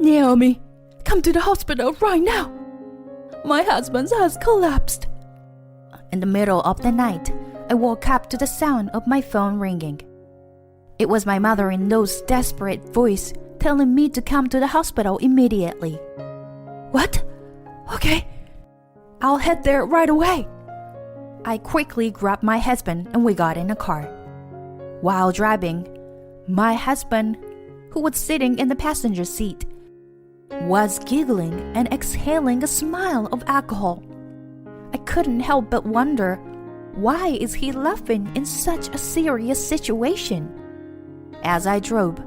Naomi, come to the hospital right now. My husband has collapsed. In the middle of the night, I woke up to the sound of my phone ringing. It was my mother-in-law's desperate voice telling me to come to the hospital immediately. What? Okay. I'll head there right away. I quickly grabbed my husband and we got in a car. While driving, my husband, who was sitting in the passenger seat, was giggling and exhaling a smile of alcohol. I couldn't help but wonder, why is he laughing in such a serious situation? As I drove,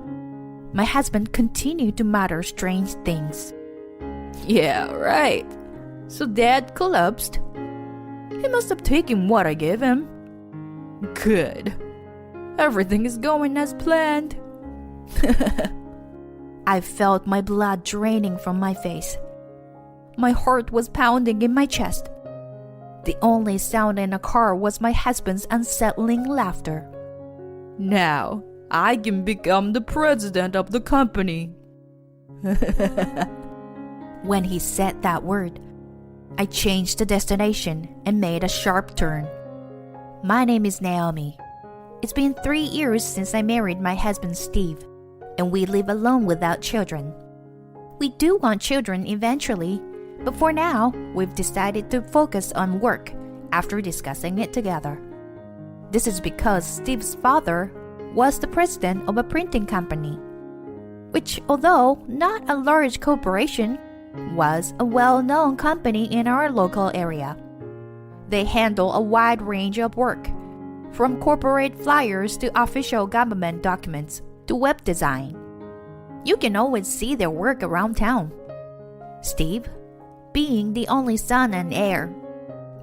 my husband continued to mutter strange things. Yeah, right. So Dad collapsed. He must have taken what I gave him. Good. Everything is going as planned. I felt my blood draining from my face. My heart was pounding in my chest. The only sound in the car was my husband's unsettling laughter. Now, I can become the president of the company. When he said that word, I changed the destination and made a sharp turn. My name is Naomi. It's been 3 years since I married my husband Steve, and we live alone without children. We do want children eventually, but for now, we've decided to focus on work after discussing it together. This is because Steve's father was the president of a printing company, which, although not a large corporation, was a well-known company in our local area. They handle a wide range of work, from corporate flyers to official government documents to web design. You can always see their work around town. Steve, being the only son and heir,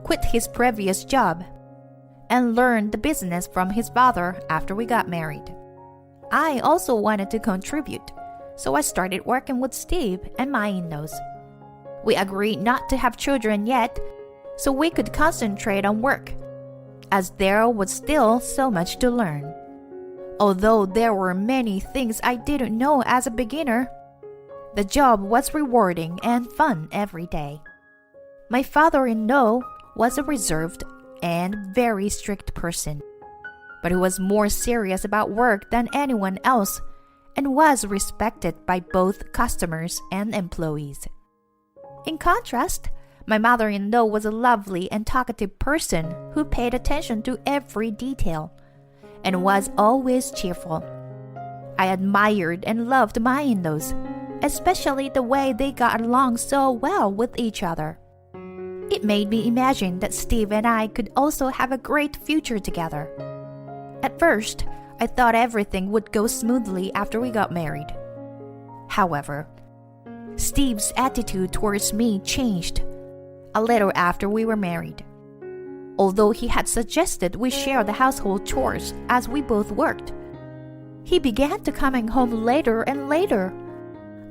quit his previous job and learned the business from his father after we got married. I also wanted to contribute, so I started working with Steve and my in-laws. We agreed not to have children yet, so we could concentrate on work, as there was still so much to learn. Although there were many things I didn't know as a beginner, the job was rewarding and fun every day. My father-in-law was a reserved and very strict person, but he was more serious about work than anyone else and was respected by both customers and employees. In contrast, my mother-in-law was a lovely and talkative person who paid attention to every detail and was always cheerful. I admired and loved my in-laws, especially the way they got along so well with each other. It made me imagine that Steve and I could also have a great future together. At first, I thought everything would go smoothly after we got married. However, Steve's attitude towards me changed a little after we were married. Although he had suggested we share the household chores as we both worked, he began to coming home later and later,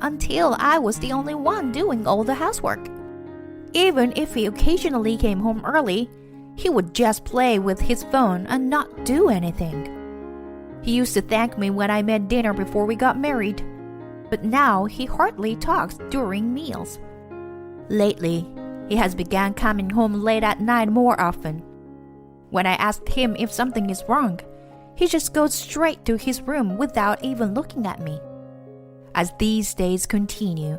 until I was the only one doing all the housework. Even if he occasionally came home early, he would just play with his phone and not do anything. He used to thank me when I made dinner before we got married, but now he hardly talks during meals. Lately, he has begun coming home late at night more often. When I asked him if something is wrong, he just goes straight to his room without even looking at me. As these days continue,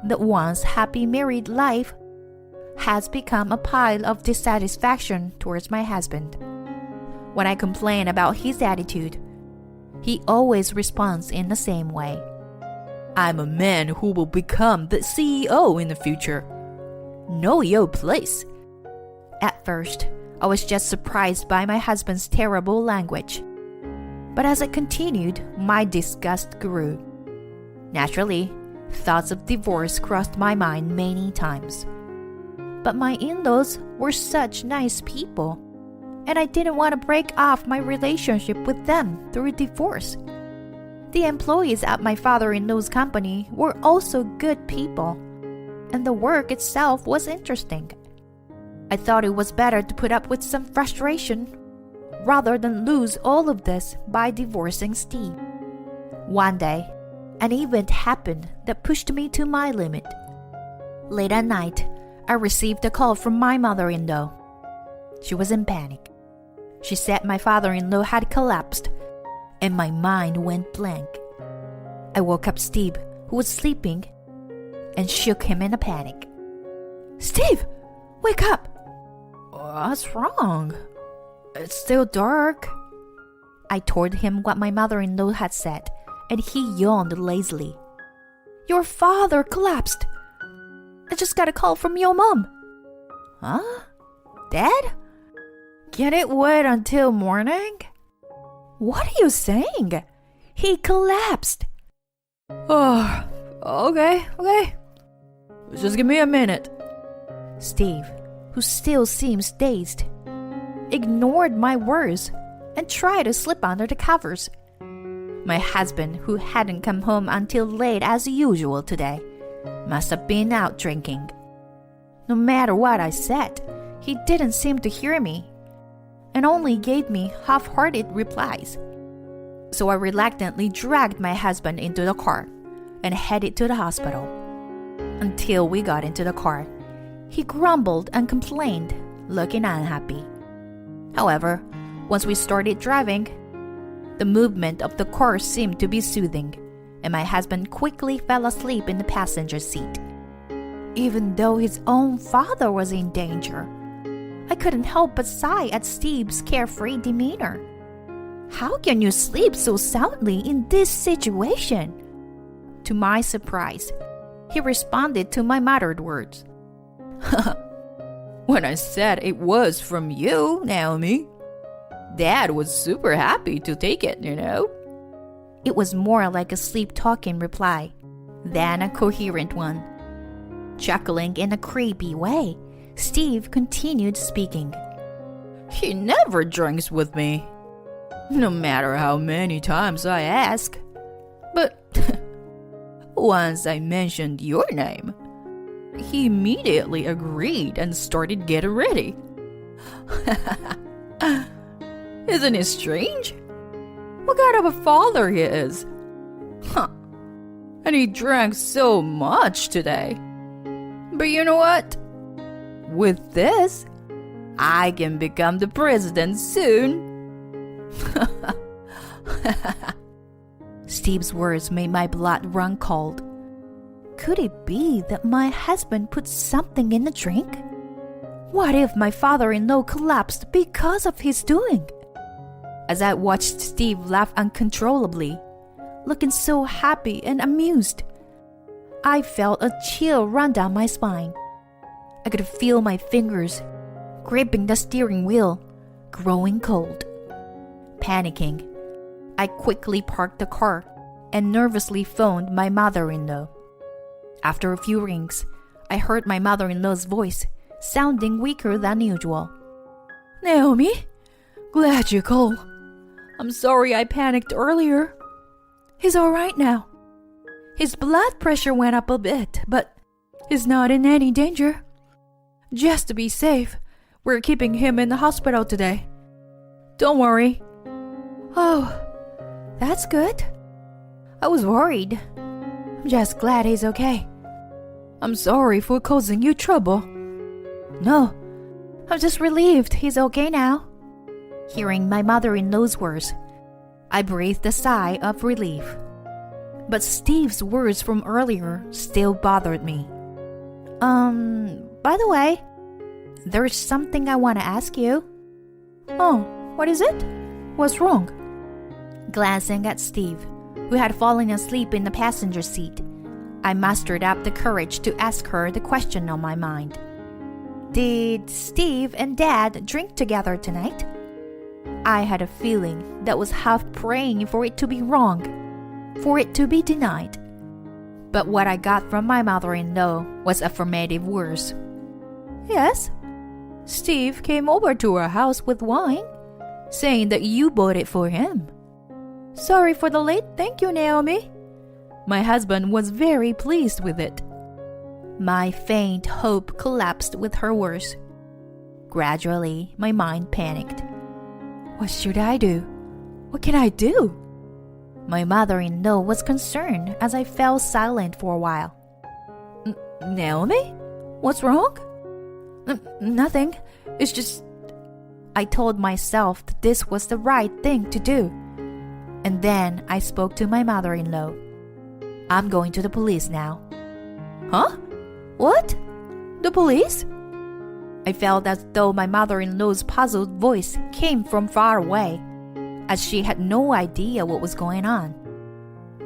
the once happy married life has become a pile of dissatisfaction towards my husband. When I complain about his attitude, he always responds in the same way. I'm a man who will become the CEO in the future. Know your place. At first, I was just surprised by my husband's terrible language. But as it continued, my disgust grew. Naturally, thoughts of divorce crossed my mind many times. But my in-laws were such nice people, and I didn't want to break off my relationship with them through divorce. The employees at my father-in-law's company were also good people, and the work itself was interesting. I thought it was better to put up with some frustration rather than lose all of this by divorcing Steve. One day, An event happened that pushed me to my limit. Late at night, I received a call from my mother-in-law. She was in panic. She said my father-in-law had collapsed, and my mind went blank. I woke up Steve, who was sleeping, and shook him in a panic. "Steve, wake up!" "What's wrong? It's still dark." I told him what my mother-in-law had said, and he yawned lazily. "Your father collapsed. I just got a call from your mom." "Huh? Dad? Can it wait until morning?" "What are you saying? He collapsed." "Oh, okay. Just give me a minute." Steve, who still seems dazed, ignored my words and tried to slip under the covers. My husband, who hadn't come home until late as usual today, must have been out drinking. No matter what I said, he didn't seem to hear me and only gave me half-hearted replies. So I reluctantly dragged my husband into the car and headed to the hospital. Until we got into the car, he grumbled and complained, looking unhappy. However, once we started driving, the movement of the car seemed to be soothing, and my husband quickly fell asleep in the passenger seat. Even though his own father was in danger, I couldn't help but sigh at Steve's carefree demeanor. How can you sleep so soundly in this situation? To my surprise, he responded to my muttered words. "When I said it was from you, Naomi, Dad was super happy to take it, you know." It was more like a sleep-talking reply than a coherent one. Chuckling in a creepy way, Steve continued speaking. "He never drinks with me, no matter how many times I ask. But once I mentioned your name, he immediately agreed and started getting ready. Isn't it strange? What kind of a father he is? And he drank so much today. But you know what? With this, I can become the president soon." Steve's words made my blood run cold. Could it be that my husband put something in the drink? What if my father-in-law collapsed because of his doing? As I watched Steve laugh uncontrollably, looking so happy and amused, I felt a chill run down my spine. I could feel my fingers gripping the steering wheel, growing cold. Panicking, I quickly parked the car and nervously phoned my mother-in-law. After a few rings, I heard my mother-in-law's voice, sounding weaker than usual. "Naomi, glad you called. I'm sorry I panicked earlier. He's all right now. His blood pressure went up a bit, but he's not in any danger. Just to be safe, we're keeping him in the hospital today. Don't worry." "Oh, that's good. I was worried. I'm just glad he's okay. I'm sorry for causing you trouble." "No, I'm just relieved he's okay now." Hearing my mother-in-law's words, I breathed a sigh of relief. But Steve's words from earlier still bothered me. By the way, there's something I want to ask you." "Oh, what is it? What's wrong?" Glancing at Steve, who had fallen asleep in the passenger seat, I mustered up the courage to ask her the question on my mind. "Did Steve and Dad drink together tonight?" I had a feeling that was half praying for it to be wrong, for it to be denied. But what I got from my mother-in-law was affirmative words. "Yes, Steve came over to our house with wine, saying that you bought it for him." "Sorry for the late thank you, Naomi." My husband was very pleased with it. My faint hope collapsed with her words. Gradually, my mind panicked. What should I do? What can I do? My mother-in-law was concerned as I fell silent for a while. Naomi? What's wrong? Nothing. It's just... I told myself that this was the right thing to do. And then I spoke to my mother-in-law. I'm going to the police now. Huh? What? The police? I felt as though my mother-in-law's puzzled voice came from far away, as she had no idea what was going on.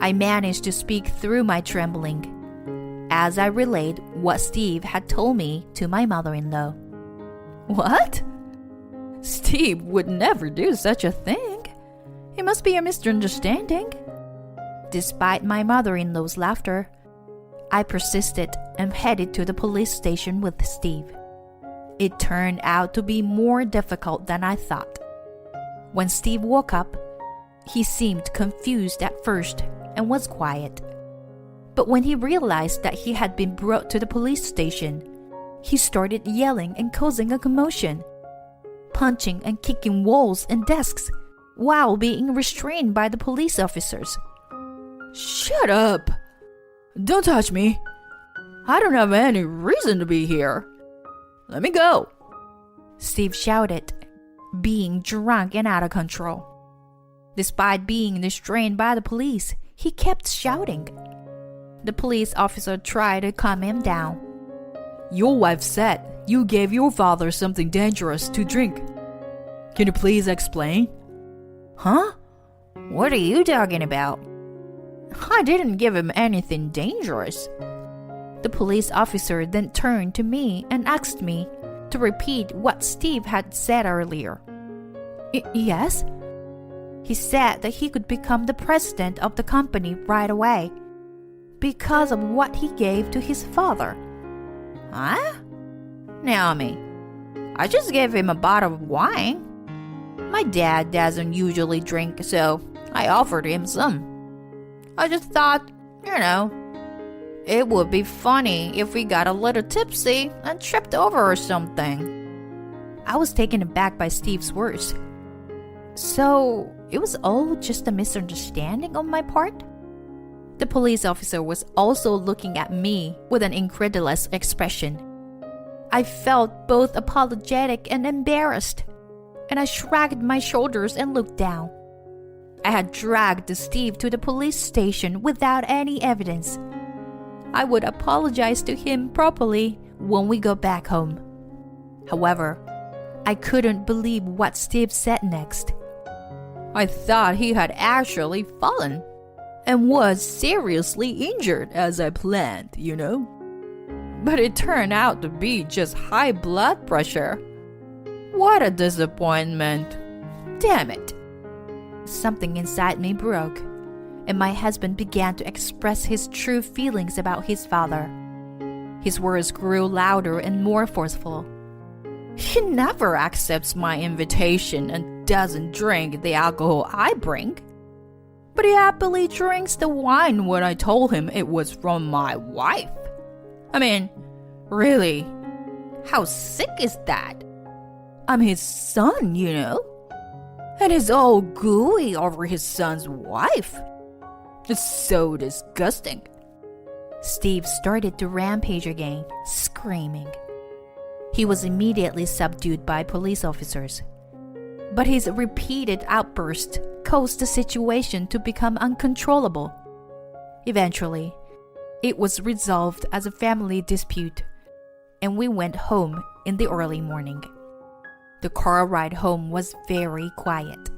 I managed to speak through my trembling, as I relayed what Steve had told me to my mother-in-law. What? Steve would never do such a thing. It must be a misunderstanding. Despite my mother-in-law's laughter, I persisted and headed to the police station with Steve. It turned out to be more difficult than I thought. When Steve woke up, he seemed confused at first and was quiet. But when he realized that he had been brought to the police station, he started yelling and causing a commotion, punching and kicking walls and desks while being restrained by the police officers. Shut up! Don't touch me! I don't have any reason to be here. Let me go! Steve shouted, being drunk and out of control. Despite being restrained by the police, he kept shouting. The police officer tried to calm him down. Your wife said you gave your father something dangerous to drink. Can you please explain? Huh? What are you talking about? I didn't give him anything dangerous. The police officer then turned to me and asked me to repeat what Steve had said earlier. Yes? He said that he could become the president of the company right away because of what he gave to his father. Huh? Naomi, I just gave him a bottle of wine. My dad doesn't usually drink, so I offered him some. I just thought, it would be funny if we got a little tipsy and tripped over or something. I was taken aback by Steve's words. So, it was all just a misunderstanding on my part? The police officer was also looking at me with an incredulous expression. I felt both apologetic and embarrassed, and I shrugged my shoulders and looked down. I had dragged Steve to the police station without any evidence. I would apologize to him properly when we got back home. However, I couldn't believe what Steve said next. I thought he had actually fallen and was seriously injured as I planned, But it turned out to be just high blood pressure. What a disappointment. Damn it. Something inside me broke, and my husband began to express his true feelings about his father. His words grew louder and more forceful. He never accepts my invitation and doesn't drink the alcohol I bring. But he happily drinks the wine when I told him it was from my wife. I mean, really, how sick is that? I'm his son, And he's all gooey over his son's wife. It's so disgusting. Steve started to rampage again, screaming. He was immediately subdued by police officers. But his repeated outbursts caused the situation to become uncontrollable. Eventually, it was resolved as a family dispute, and we went home in the early morning. The car ride home was very quiet,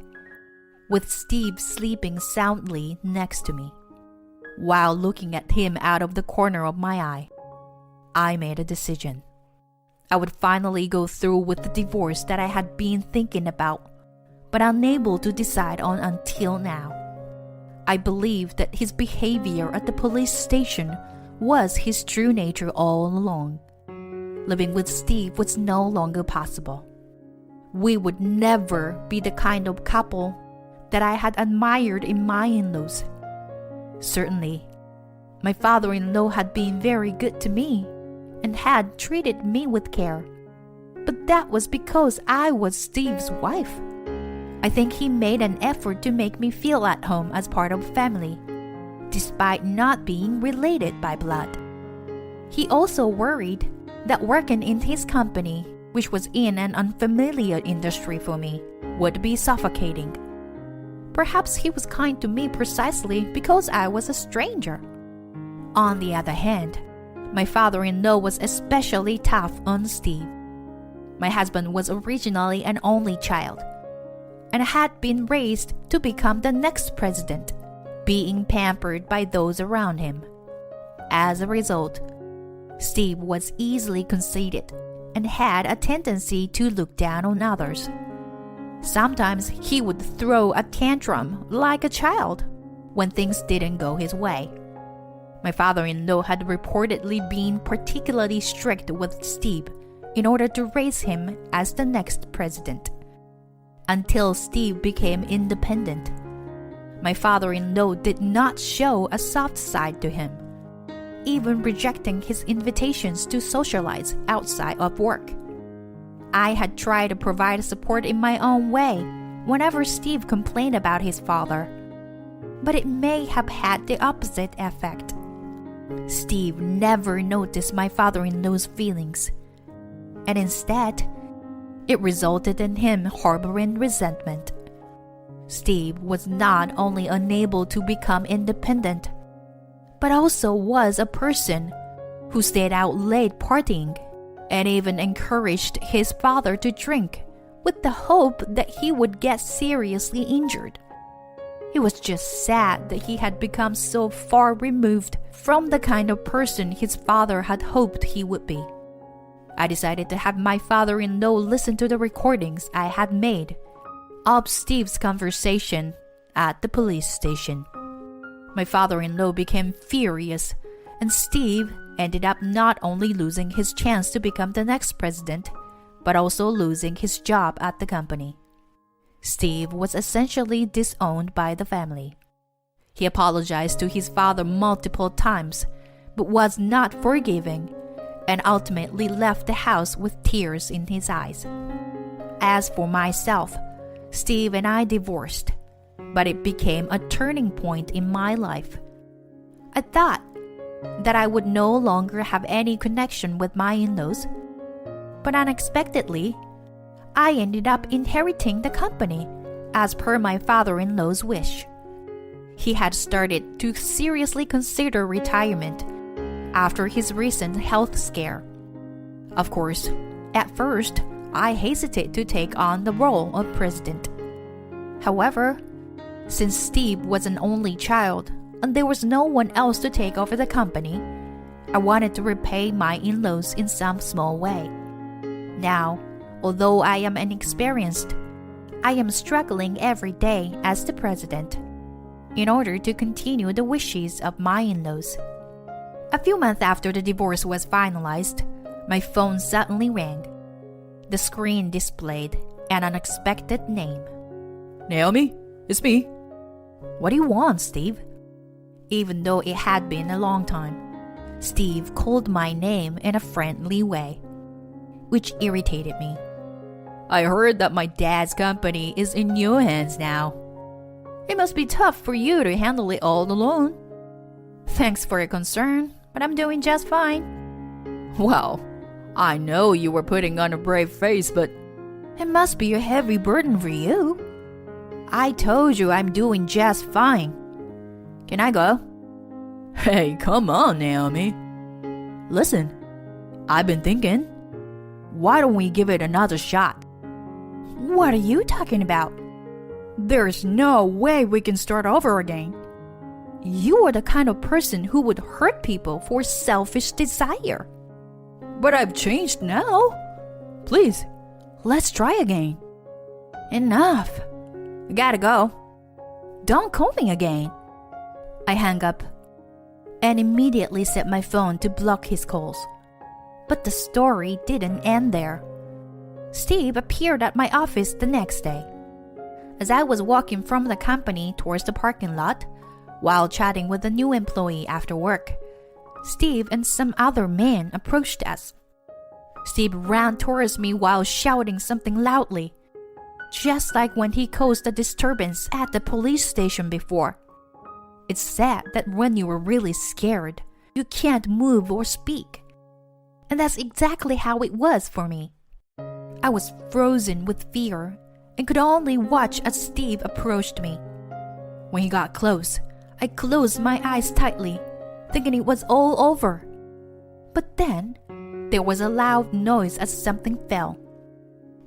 with Steve sleeping soundly next to me. While looking at him out of the corner of my eye, I made a decision. I would finally go through with the divorce that I had been thinking about, but unable to decide on until now. I believed that his behavior at the police station was his true nature all along. Living with Steve was no longer possible. We would never be the kind of couple that I had admired in my in-laws. Certainly, my father-in-law had been very good to me and had treated me with care. But that was because I was Steve's wife. I think he made an effort to make me feel at home as part of family, despite not being related by blood. He also worried that working in his company, which was in an unfamiliar industry for me, would be suffocating. Perhaps he was kind to me precisely because I was a stranger. On the other hand, my father-in-law was especially tough on Steve. My husband was originally an only child, and had been raised to become the next president, being pampered by those around him. As a result, Steve was easily conceited and had a tendency to look down on others. Sometimes he would throw a tantrum like a child when things didn't go his way. My father-in-law had reportedly been particularly strict with Steve in order to raise him as the next president. Until Steve became independent, my father-in-law did not show a soft side to him, even rejecting his invitations to socialize outside of work. I had tried to provide support in my own way whenever Steve complained about his father, but it may have had the opposite effect. Steve never noticed my father-in-law's feelings, and instead, it resulted in him harboring resentment. Steve was not only unable to become independent, but also was a person who stayed out late partying and even encouraged his father to drink with the hope that he would get seriously injured. It was just sad that he had become so far removed from the kind of person his father had hoped he would be. I decided to have my father-in-law listen to the recordings I had made of Steve's conversation at the police station. My father-in-law became furious, and Steve ended up not only losing his chance to become the next president, but also losing his job at the company. Steve was essentially disowned by the family. He apologized to his father multiple times, but was not forgiving, and ultimately left the house with tears in his eyes. As for myself, Steve and I divorced, but it became a turning point in my life. I thought that I would no longer have any connection with my in-laws, but unexpectedly, I ended up inheriting the company as per my father-in-law's wish. He had started to seriously consider retirement after his recent health scare. Of course, at first, I hesitated to take on the role of president. However, since Steve was an only child and there was no one else to take over the company, I wanted to repay my in-laws in some small way. Now, although I am inexperienced, I am struggling every day as the president in order to continue the wishes of my in-laws. A few months after the divorce was finalized, my phone suddenly rang. The screen displayed an unexpected name. Naomi, it's me. What do you want, Steve? Even though it had been a long time, Steve called my name in a friendly way, which irritated me. I heard that my dad's company is in your hands now. It must be tough for you to handle it all alone. Thanks for your concern, but I'm doing just fine. Well, I know you were putting on a brave face, but it must be a heavy burden for you. I told you I'm doing just fine. Can I go? Hey, come on, Naomi. Listen, I've been thinking, why don't we give it another shot? What are you talking about? There's no way we can start over again. You are the kind of person who would hurt people for selfish desire. But I've changed now. Please, let's try again. Enough. I gotta go. Don't call me again. I hung up and immediately set my phone to block his calls. But the story didn't end there. Steve appeared at my office the next day. As I was walking from the company towards the parking lot, while chatting with a new employee after work, Steve and some other men approached us. Steve ran towards me while shouting something loudly. just like when he caused a disturbance at the police station before. It's sad that when you are really scared, you can't move or speak. And that's exactly how it was for me. I was frozen with fear and could only watch as Steve approached me. When he got close, I closed my eyes tightly, thinking it was all over. But then, there was a loud noise as something fell.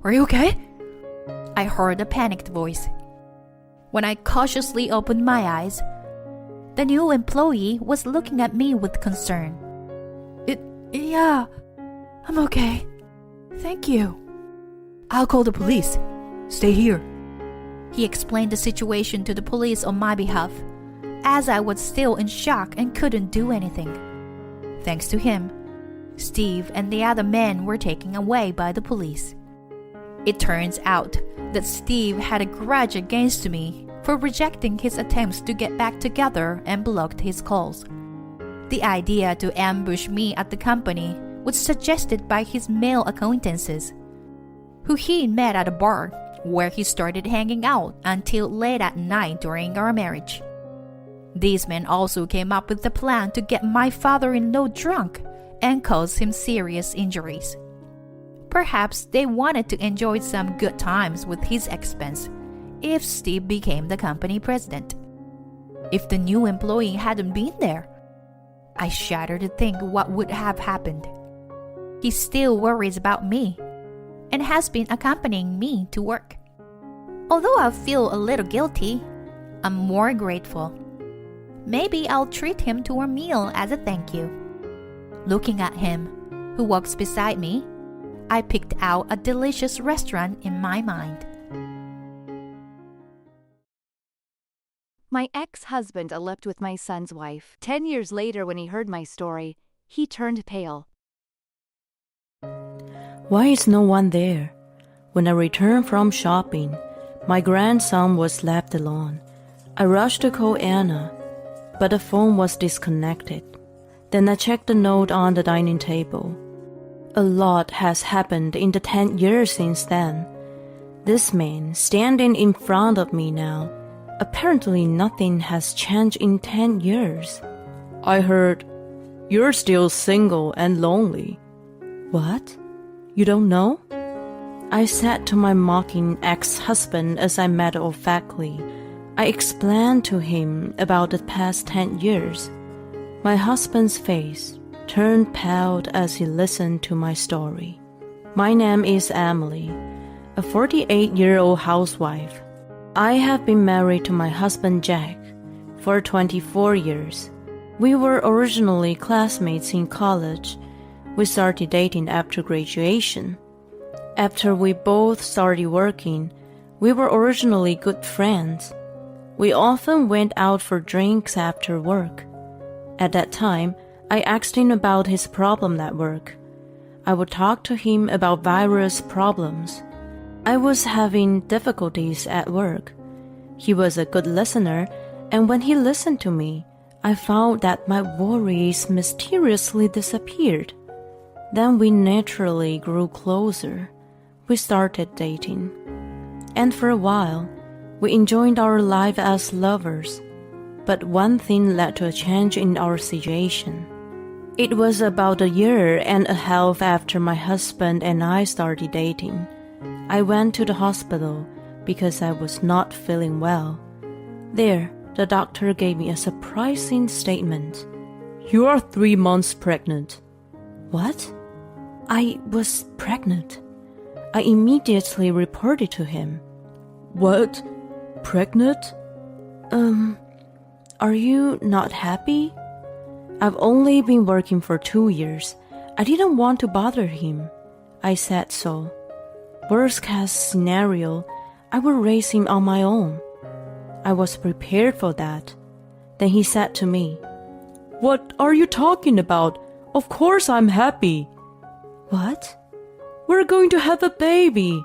"Are you okay?" I heard a panicked voice. When I cautiously opened my eyes, the new employee was looking at me with concern. Yeah, I'm okay. Thank you." "I'll call the police. Stay here." He explained the situation to the police on my behalf, as I was still in shock and couldn't do anything. Thanks to him, Steve and the other men were taken away by the police. It turns out that Steve had a grudge against me for rejecting his attempts to get back together and blocked his calls. The idea to ambush me at the company was suggested by his male acquaintances, who he met at a bar where he started hanging out until late at night during our marriage. These men also came up with the plan to get my father-in-law drunk and cause him serious injuries. Perhaps they wanted to enjoy some good times with his expense if Steve became the company president. If the new employee hadn't been there, I shudder to think what would have happened. He still worries about me and has been accompanying me to work. Although I feel a little guilty, I'm more grateful. Maybe I'll treat him to a meal as a thank you. Looking at him, who walks beside me, I picked out a delicious restaurant in my mind. My ex-husband eloped with my son's wife. 10 years later, when he heard my story, he turned pale. Why is no one there? When I returned from shopping, my grandson was left alone. I rushed to call Anna, but the phone was disconnected. Then I checked the note on the dining table. A lot has happened in the 10 years since then. This man standing in front of me now, apparently nothing has changed in 10 years. I heard, "You're still single and lonely." What? You don't know? I said to my mocking ex-husband as I matter-of-factly. I explained to him about the past 10 years. My husband's face turned pale as he listened to my story. My name is Emily, a 48-year-old housewife. I have been married to my husband Jack for 24 years. We were originally classmates in college. We started dating after graduation. After we both started working, we were originally good friends. We often went out for drinks after work. At that time, I asked him about his problem at work. I would talk to him about various problems. I was having difficulties at work. He was a good listener, and when he listened to me, I found that my worries mysteriously disappeared. Then we naturally grew closer. We started dating. And for a while, we enjoyed our life as lovers. But one thing led to a change in our situation. It was about a year and a half after my husband and I started dating. I went to the hospital because I was not feeling well. There, the doctor gave me a surprising statement. "You are 3 months pregnant." What? I was pregnant. I immediately reported to him. "What? Pregnant? Are you not happy?" "I've only been working for 2 years. I didn't want to bother him." I said so. Worst case scenario, I would raise him on my own. I was prepared for that. Then he said to me, "What are you talking about? Of course I'm happy." "What?" "We're going to have a baby.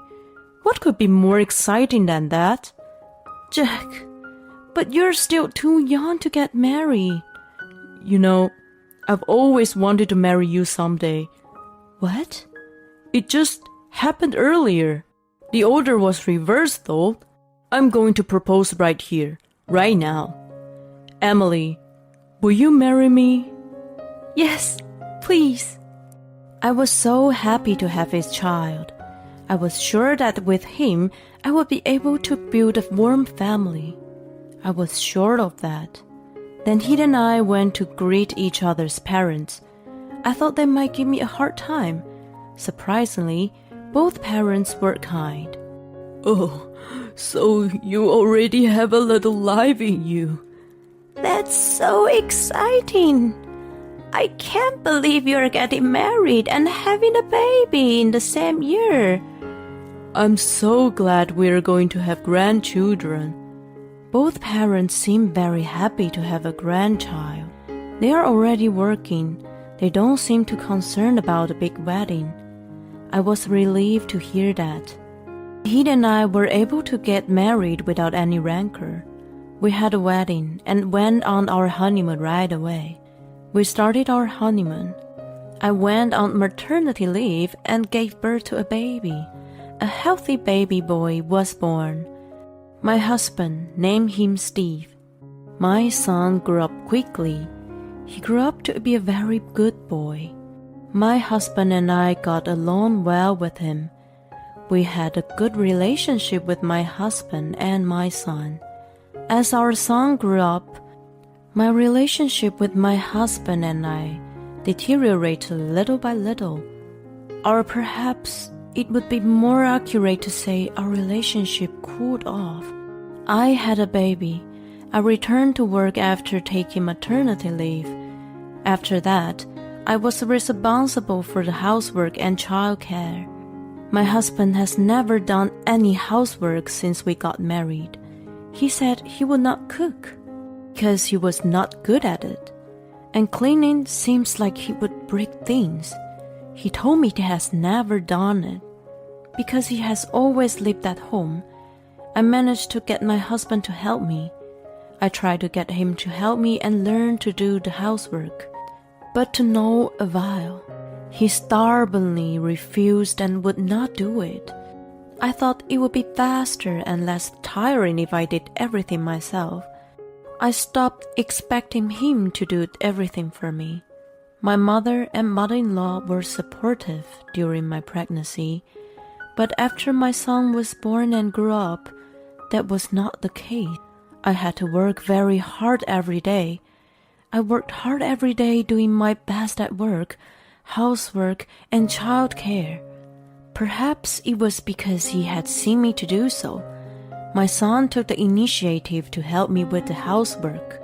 What could be more exciting than that?" "Jack, but you're still too young to get married." "You know, I've always wanted to marry you someday." "What?" "It just happened earlier. The order was reversed though. I'm going to propose right here, right now. Emily, will you marry me? Yes, please. I was so happy to have his child. I was sure that with him, I would be able to build a warm family. I was sure of that. Then he and I went to greet each other's parents. I thought they might give me a hard time. Surprisingly, both parents were kind. Oh, so you already have a little life in you. That's so exciting. I can't believe you're getting married and having a baby in the same year. I'm so glad we're going to have grandchildren. Both parents seem very happy to have a grandchild. They are already working. They don't seem too concerned about a big wedding. I was relieved to hear that. He and I were able to get married without any rancor. We had a wedding and went on our honeymoon right away. We started our honeymoon. I went on maternity leave and gave birth to a baby. A healthy baby boy was born. My husband named him Steve. My son grew up quickly. He grew up to be a very good boy. My husband and I got along well with him. We had a good relationship with my husband and my son. As our son grew up, my relationship with my husband and I deteriorated little by little. Or perhaps it would be more accurate to say our relationship cooled off. I had a baby. I returned to work after taking maternity leave. After that, I was responsible for the housework and childcare. My husband has never done any housework since we got married. He said he would not cook because he was not good at it. And cleaning seems like he would break things. He told me he has never done it. Because he has always lived at home, I managed to get my husband to help me. I tried to get him to help me and learn to do the housework. But to no avail. He stubbornly refused and would not do it. I thought it would be faster and less tiring if I did everything myself. I stopped expecting him to do everything for me. My mother and mother-in-law were supportive during my pregnancy, but after my son was born and grew up, that was not the case. I had to work very hard every day. I worked hard every day doing my best at work, housework, and childcare. Perhaps it was because he had seen me to do so. My son took the initiative to help me with the housework.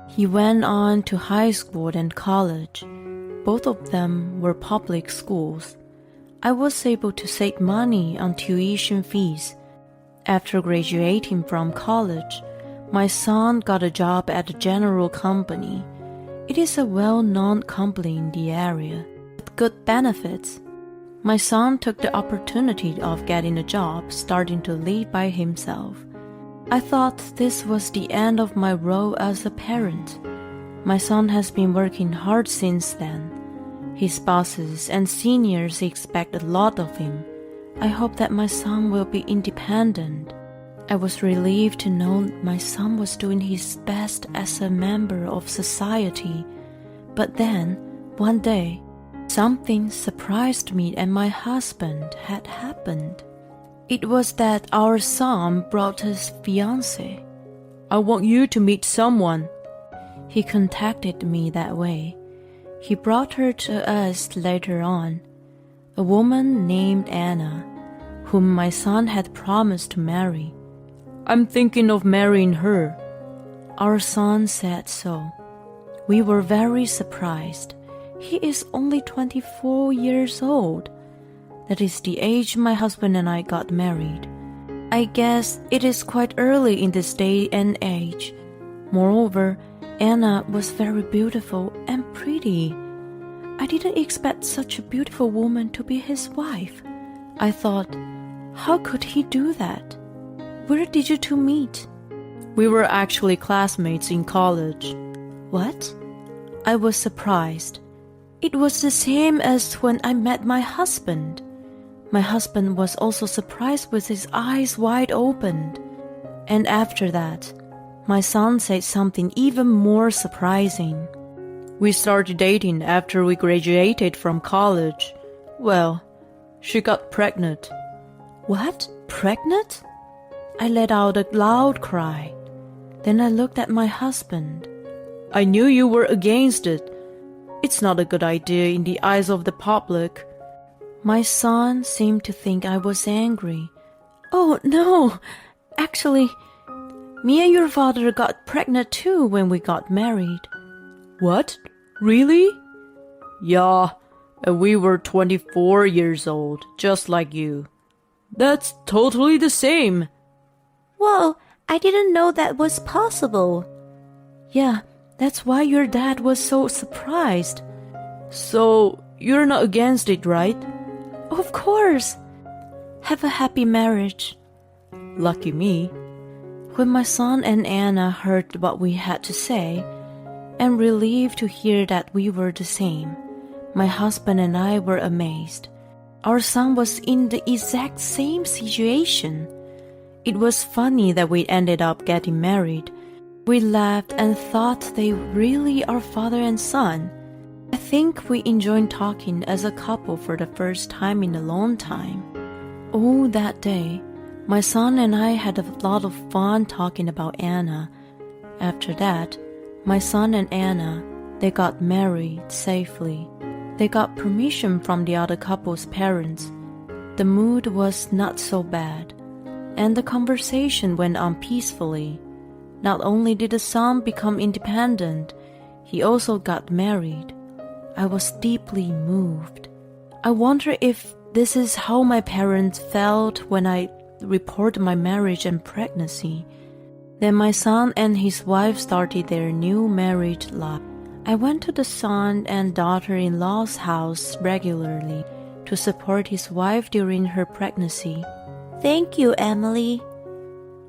He went on to high school and college. Both of them were public schools. I was able to save money on tuition fees. After graduating from college, my son got a job at a general company. It is a well-known company in the area with good benefits. My son took the opportunity of getting a job, starting to live by himself. I thought this was the end of my role as a parent. My son has been working hard since then. His bosses and seniors expect a lot of him. I hope that my son will be independent. I was relieved to know my son was doing his best as a member of society. But then, one day, something surprised me and my husband had happened. It was that our son brought his fiancée. I want you to meet someone. He contacted me that way. He brought her to us later on, a woman named Anna, whom my son had promised to marry. I'm thinking of marrying her. Our son said so. We were very surprised. He is only 24 years old. That is the age my husband and I got married. I guess it is quite early in this day and age. Moreover, Anna was very beautiful and pretty. I didn't expect such a beautiful woman to be his wife. I thought, how could he do that? Where did you two meet? We were actually classmates in college. What? I was surprised. It was the same as when I met my husband. My husband was also surprised with his eyes wide open. And after that, my son said something even more surprising. We started dating after we graduated from college. Well, she got pregnant. What? Pregnant? I let out a loud cry. Then I looked at my husband. I knew you were against it. It's not a good idea in the eyes of the public. My son seemed to think I was angry. Oh, no. Actually, me and your father got pregnant too when we got married. What? Really? Yeah, and we were 24 years old, just like you. That's totally the same. Well, I didn't know that was possible. Yeah, that's why your dad was so surprised. So, you're not against it, right? Of course. Have a happy marriage. Lucky me. When my son and Anna heard what we had to say, and relieved to hear that we were the same, my husband and I were amazed. Our son was in the exact same situation. It was funny that we ended up getting married. We laughed and thought they really are father and son. I think we enjoyed talking as a couple for the first time in a long time. Oh, that day, my son and I had a lot of fun talking about Anna. After that, my son and Anna, they got married safely. They got permission from the other couple's parents. The mood was not so bad, and the conversation went on peacefully. Not only did the son become independent, he also got married. I was deeply moved. I wonder if this is how my parents felt when I reported my marriage and pregnancy. Then my son and his wife started their new married life. I went to the son and daughter-in-law's house regularly to support his wife during her pregnancy. Thank you, Emily.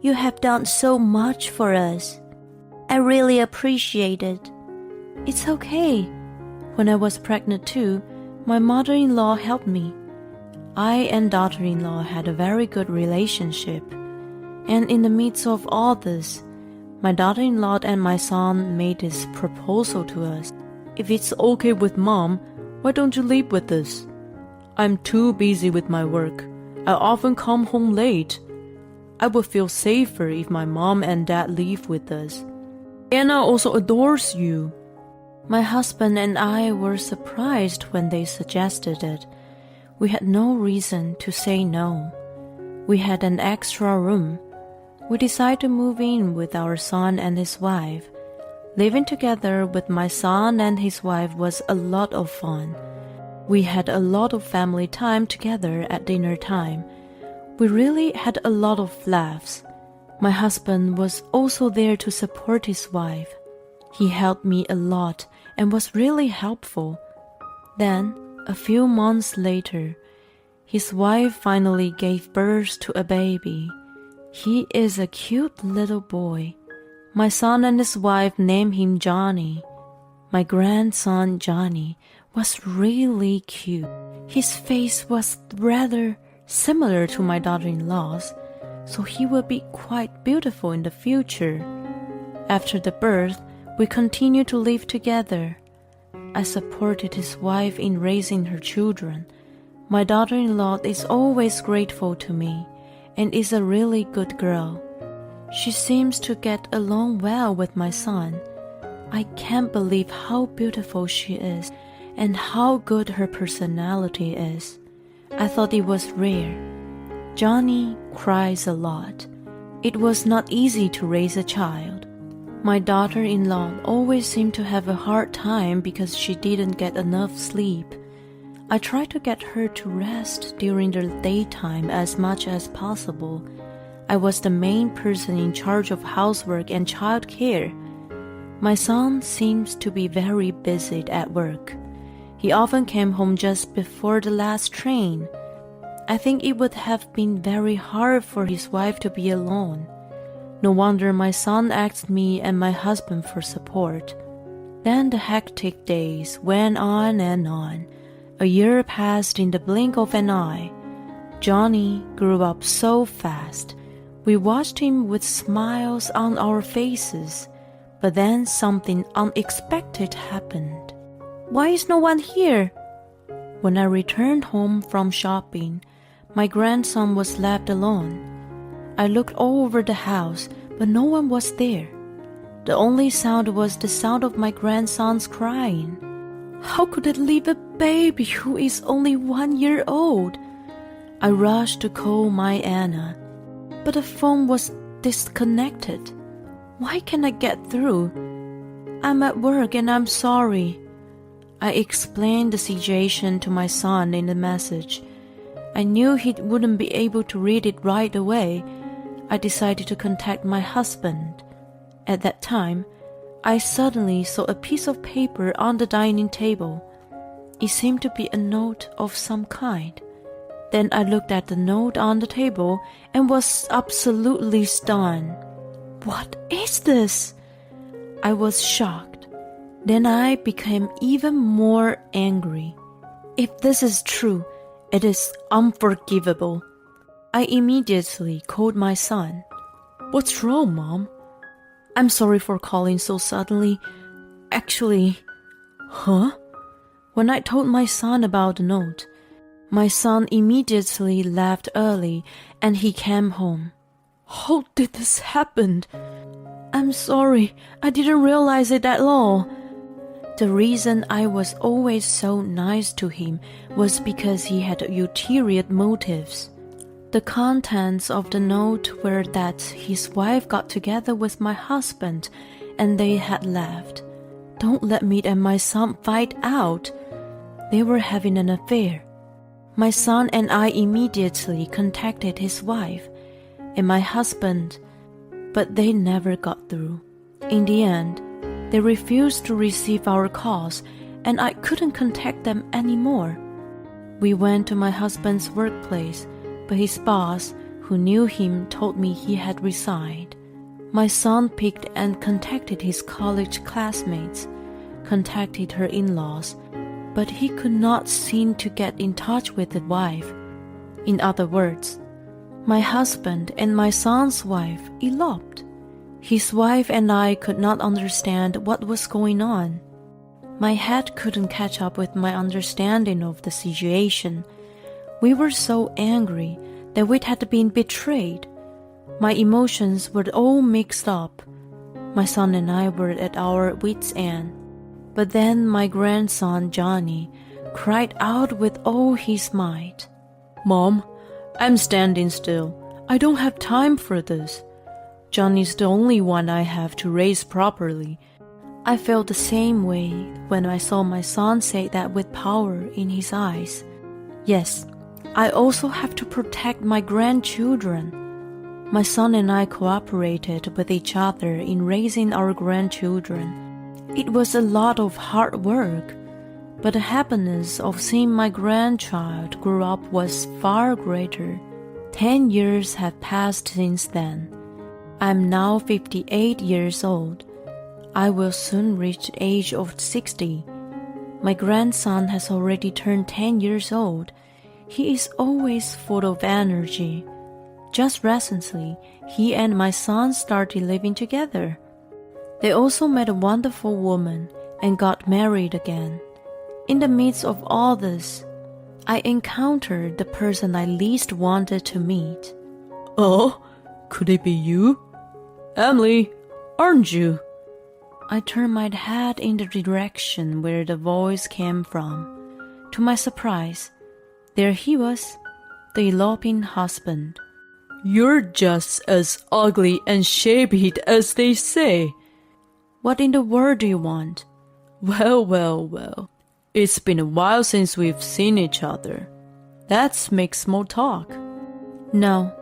You have done so much for us. I really appreciate it. It's okay. When I was pregnant too, my mother-in-law helped me. I and daughter-in-law had a very good relationship. And in the midst of all this, my daughter-in-law and my son made this proposal to us. If it's okay with Mom, why don't you live with us? I'm too busy with my work. I often come home late. I would feel safer if my mom and dad live with us. Anna also adores you. My husband and I were surprised when they suggested it. We had no reason to say no. We had an extra room. We decided to move in with our son and his wife. Living together with my son and his wife was a lot of fun. We had a lot of family time together at dinner time. We really had a lot of laughs. My husband was also there to support his wife. He helped me a lot and was really helpful. Then, a few months later, his wife finally gave birth to a baby. He is a cute little boy. My son and his wife named him Johnny. My grandson Johnny was really cute. His face was rather similar to my daughter-in-law's, so he will be quite beautiful in the future. After the birth, we continued to live together. I supported his wife in raising her children. My daughter-in-law is always grateful to me and is a really good girl. She seems to get along well with my son. I can't believe how beautiful she is and how good her personality is. I thought it was rare. Johnny cries a lot. It was not easy to raise a child. My daughter-in-law always seemed to have a hard time because she didn't get enough sleep. I tried to get her to rest during the daytime as much as possible. I was the main person in charge of housework and child care. My son seems to be very busy at work. He often came home just before the last train. I think it would have been very hard for his wife to be alone. No wonder my son asked me and my husband for support. Then the hectic days went on and on. A year passed in the blink of an eye. Johnny grew up so fast. We watched him with smiles on our faces, but then something unexpected happened. Why is no one here? When I returned home from shopping, my grandson was left alone. I looked all over the house, but no one was there. The only sound was the sound of my grandson's crying. How could it leave a baby who is only 1 year old? I rushed to call my Anna, but the phone was disconnected. Why can't I get through? I'm at work and I'm sorry. I explained the situation to my son in the message. I knew he wouldn't be able to read it right away. I decided to contact my husband. At that time, I suddenly saw a piece of paper on the dining table. It seemed to be a note of some kind. Then I looked at the note on the table and was absolutely stunned. What is this? I was shocked. Then I became even more angry. If this is true, it is unforgivable. I immediately called my son. What's wrong, Mom? I'm sorry for calling so suddenly. Actually, Huh? when I told my son about the note, my son immediately left early and he came home. How did this happen? I'm sorry, I didn't realize it at all. The reason I was always so nice to him was because he had ulterior motives. The contents of the note were that his wife got together with my husband and they had left. Don't let me and my son fight out. They were having an affair. My son and I immediately contacted his wife and my husband, but they never got through. In the end, they refused to receive our calls and I couldn't contact them anymore. We went to my husband's workplace, but his boss, who knew him, told me he had resigned. My son picked and contacted his college classmates, contacted her in-laws, but he could not seem to get in touch with the wife. In other words, my husband and my son's wife eloped. His wife and I could not understand what was going on. My head couldn't catch up with my understanding of the situation. We were so angry that we had been betrayed. My emotions were all mixed up. My son and I were at our wits' end. But then my grandson, Johnny, cried out with all his might. Mom, I'm standing still. I don't have time for this. Johnny's the only one I have to raise properly. I felt the same way when I saw my son say that with power in his eyes. Yes, I also have to protect my grandchildren. My son and I cooperated with each other in raising our grandchildren. It was a lot of hard work, but the happiness of seeing my grandchild grow up was far greater. 10 years have passed since then. I'm now 58 years old. I will soon reach the age of 60. My grandson has already turned 10 years old. He is always full of energy. Just recently, he and my son started living together. They also met a wonderful woman and got married again. In the midst of all this, I encountered the person I least wanted to meet. Oh, could it be you? Emily, aren't you? I turned my head in the direction where the voice came from. To my surprise, there he was, the eloping husband. You're just as ugly and shabby as they say. What in the world do you want? Well. It's been a while since we've seen each other. Let's make small talk. No.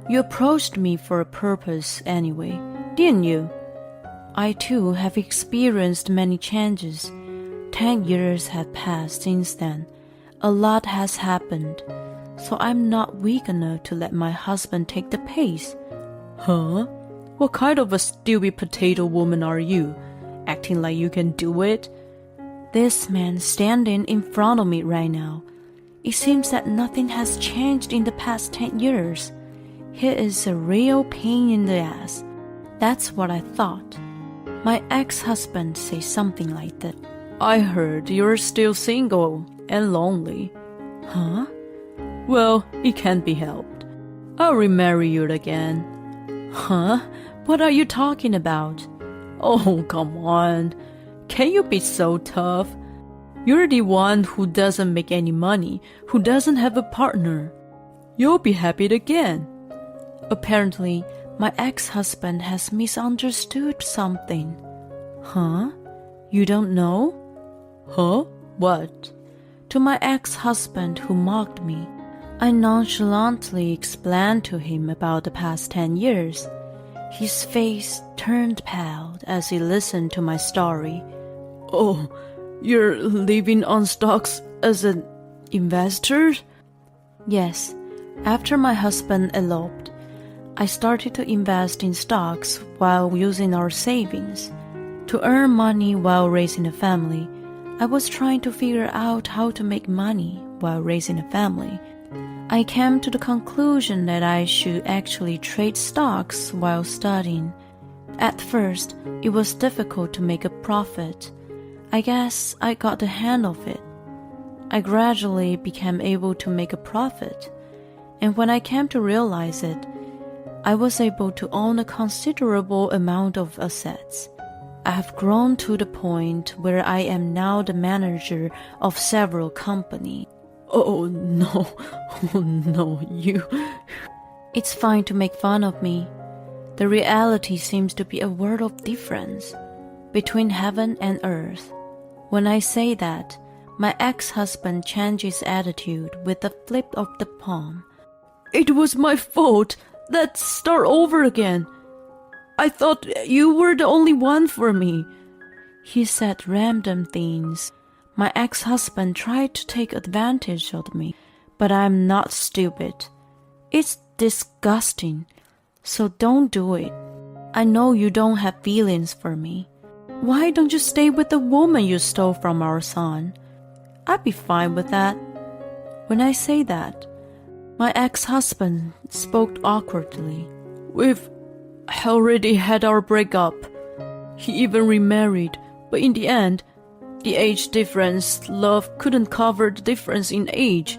You approached me for a purpose anyway, didn't you? I too have experienced many changes. 10 years have passed since then. A lot has happened, so I'm not weak enough to let my husband take the pace. Huh? What kind of a stupid potato woman are you? Acting like you can do it? This man standing in front of me right now. It seems that nothing has changed in the past 10 years. He is a real pain in the ass. That's what I thought. My ex-husband said something like that. I heard you're still single and lonely. Huh? Well, it can't be helped. I'll remarry you again. Huh? What are you talking about? Oh, come on. Can you be so tough? You're the one who doesn't make any money, who doesn't have a partner. You'll be happy again. Apparently, my ex-husband has misunderstood something. Huh? You don't know? Huh? What? To my ex-husband who mocked me, I nonchalantly explained to him about the past 10 years. His face turned pale as he listened to my story. Oh, you're living on stocks as an investor? Yes, after my husband eloped, I started to invest in stocks while using our savings. To earn money while raising a family, I was trying to figure out how to make money while raising a family. I came to the conclusion that I should actually trade stocks while studying. At first, it was difficult to make a profit. I guess I got the hang of it. I gradually became able to make a profit, and when I came to realize it, I was able to own a considerable amount of assets. I have grown to the point where I am now the manager of several companies. Oh no, oh no, you... It's fine to make fun of me. The reality seems to be a world of difference between heaven and earth. When I say that, my ex-husband changed his attitude with a flip of the palm. It was my fault. Let's start over again. I thought you were the only one for me. He said random things. My ex-husband tried to take advantage of me, but I'm not stupid. It's disgusting, so don't do it. I know you don't have feelings for me. Why don't you stay with the woman you stole from our son? I'd be fine with that. When I say that, my ex-husband spoke awkwardly. We've already had our breakup. He even remarried, but in the end, the age difference, love couldn't cover the difference in age.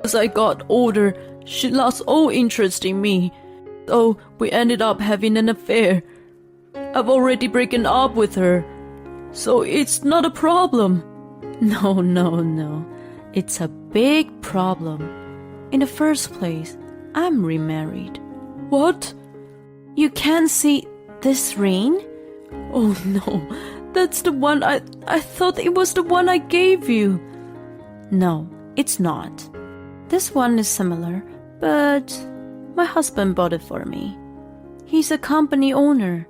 As I got older, she lost all interest in me, so we ended up having an affair. I've already broken up with her, so it's not a problem. No. It's a big problem. In the first place, I'm remarried. What? You can't see this ring? Oh no, that's the one I thought it was the one I gave you. No, it's not. This one is similar, but my husband bought it for me. He's a company owner,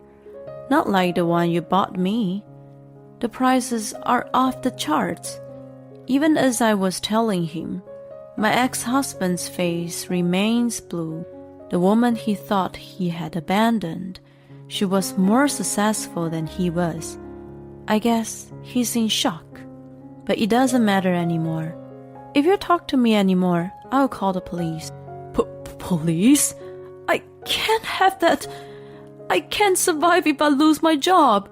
not like the one you bought me. The prices are off the charts. Even as I was telling him, my ex-husband's face remains blue. The woman he thought he had abandoned, she was more successful than he was. I guess he's in shock. But it doesn't matter anymore. If you talk to me anymore, I'll call the police. Police? I can't have that. I can't survive if I lose my job.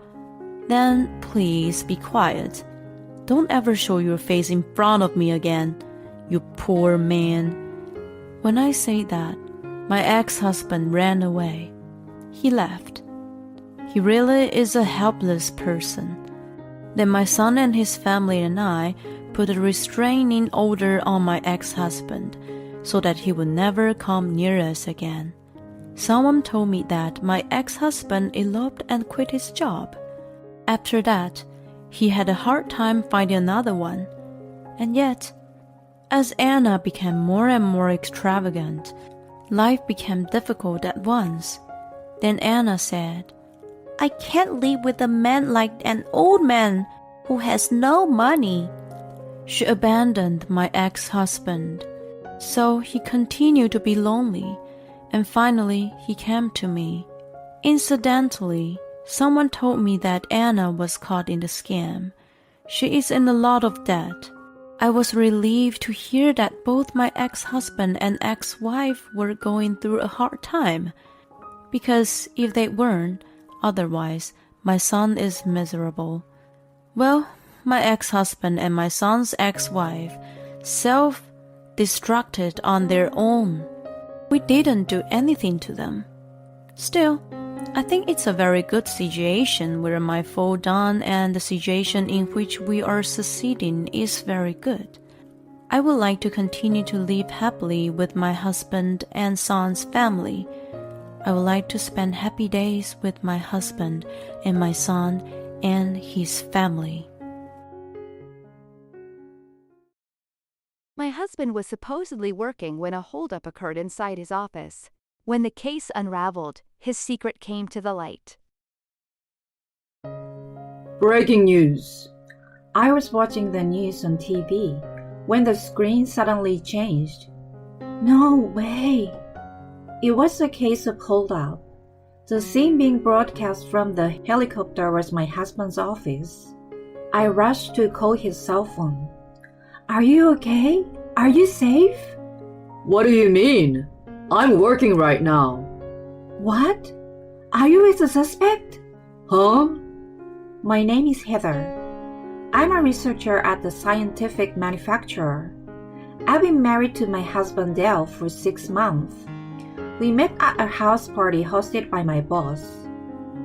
Then please be quiet. Don't ever show your face in front of me again, you poor man. When I say that, my ex-husband ran away. He left. He really is a helpless person. Then my son and his family and I put a restraining order on my ex-husband so that he would never come near us again. Someone told me that my ex-husband eloped and quit his job. After that, he had a hard time finding another one. And yet, as Anna became more and more extravagant, life became difficult at once. Then Anna said, "I can't live with a man like an old man who has no money." She abandoned my ex-husband, so he continued to be lonely, and finally he came to me. Incidentally, someone told me that Anna was caught in the scam. She is in a lot of debt. I was relieved to hear that both my ex-husband and ex-wife were going through a hard time, because if they weren't, otherwise, my son is miserable. Well, my ex-husband and my son's ex-wife self-destructed on their own. We didn't do anything to them. Still, I think it's a very good situation where my fall down and the situation in which we are succeeding is very good. I would like to continue to live happily with my husband and son's family. I would like to spend happy days with my husband and my son and his family. My husband was supposedly working when a holdup occurred inside his office. When the case unraveled, his secret came to the light. Breaking news. I was watching the news on TV when the screen suddenly changed. No way! It was a case of holdup. The scene being broadcast from the helicopter was my husband's office. I rushed to call his cell phone. Are you okay? Are you safe? What do you mean? I'm working right now. What? Are you with the suspect? Huh? My name is Heather. I'm a researcher at the scientific manufacturer. I've been married to my husband Dale for 6 months. We met at a house party hosted by my boss.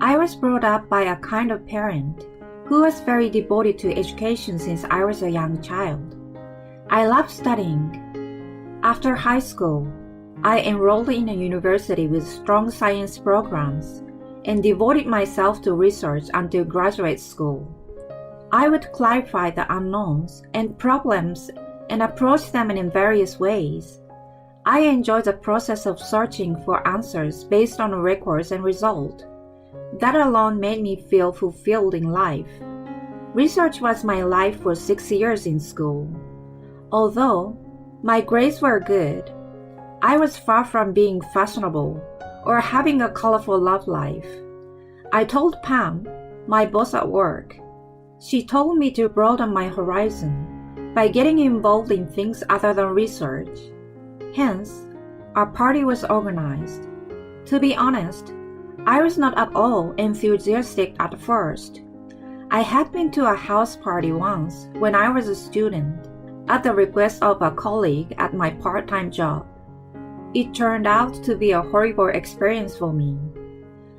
I was brought up by a kind of parent who was very devoted to education since I was a young child. I loved studying. After high school, I enrolled in a university with strong science programs and devoted myself to research until graduate school. I would clarify the unknowns and problems and approach them in various ways. I enjoyed the process of searching for answers based on records and results. That alone made me feel fulfilled in life. Research was my life for 6 years in school. Although my grades were good, I was far from being fashionable or having a colorful love life. I told Pam, my boss at work. She told me to broaden my horizon by getting involved in things other than research. Hence, our party was organized. To be honest, I was not at all enthusiastic at first. I had been to a house party once when I was a student, at the request of a colleague at my part-time job. It turned out to be a horrible experience for me.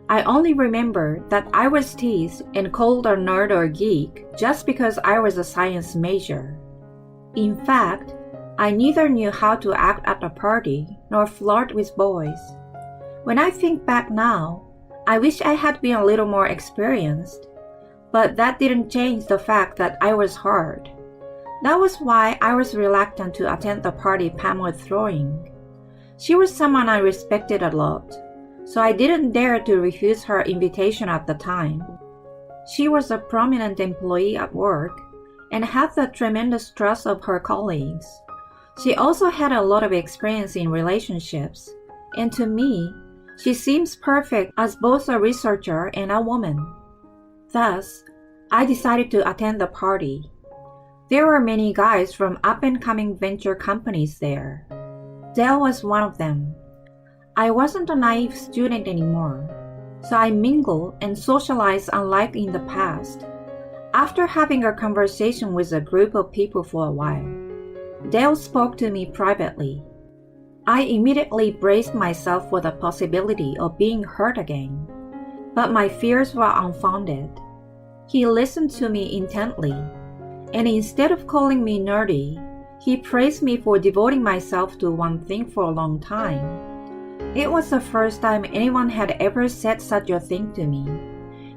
I only remember that I was teased and called a nerd or geek just because I was a science major. In fact, I neither knew how to act at a party nor flirt with boys. When I think back now, I wish I had been a little more experienced, but that didn't change the fact that I was hurt. That was why I was reluctant to attend the party Pam was throwing. She was someone I respected a lot, so I didn't dare to refuse her invitation at the time. She was a prominent employee at work and had the tremendous trust of her colleagues. She also had a lot of experience in relationships, and to me, she seems perfect as both a researcher and a woman. Thus, I decided to attend the party. There were many guys from up-and-coming venture companies there. Dale was one of them. I wasn't a naive student anymore, so I mingled and socialized unlike in the past. After having a conversation with a group of people for a while, Dale spoke to me privately. I immediately braced myself for the possibility of being hurt again, but my fears were unfounded. He listened to me intently, and instead of calling me nerdy, he praised me for devoting myself to one thing for a long time. It was the first time anyone had ever said such a thing to me,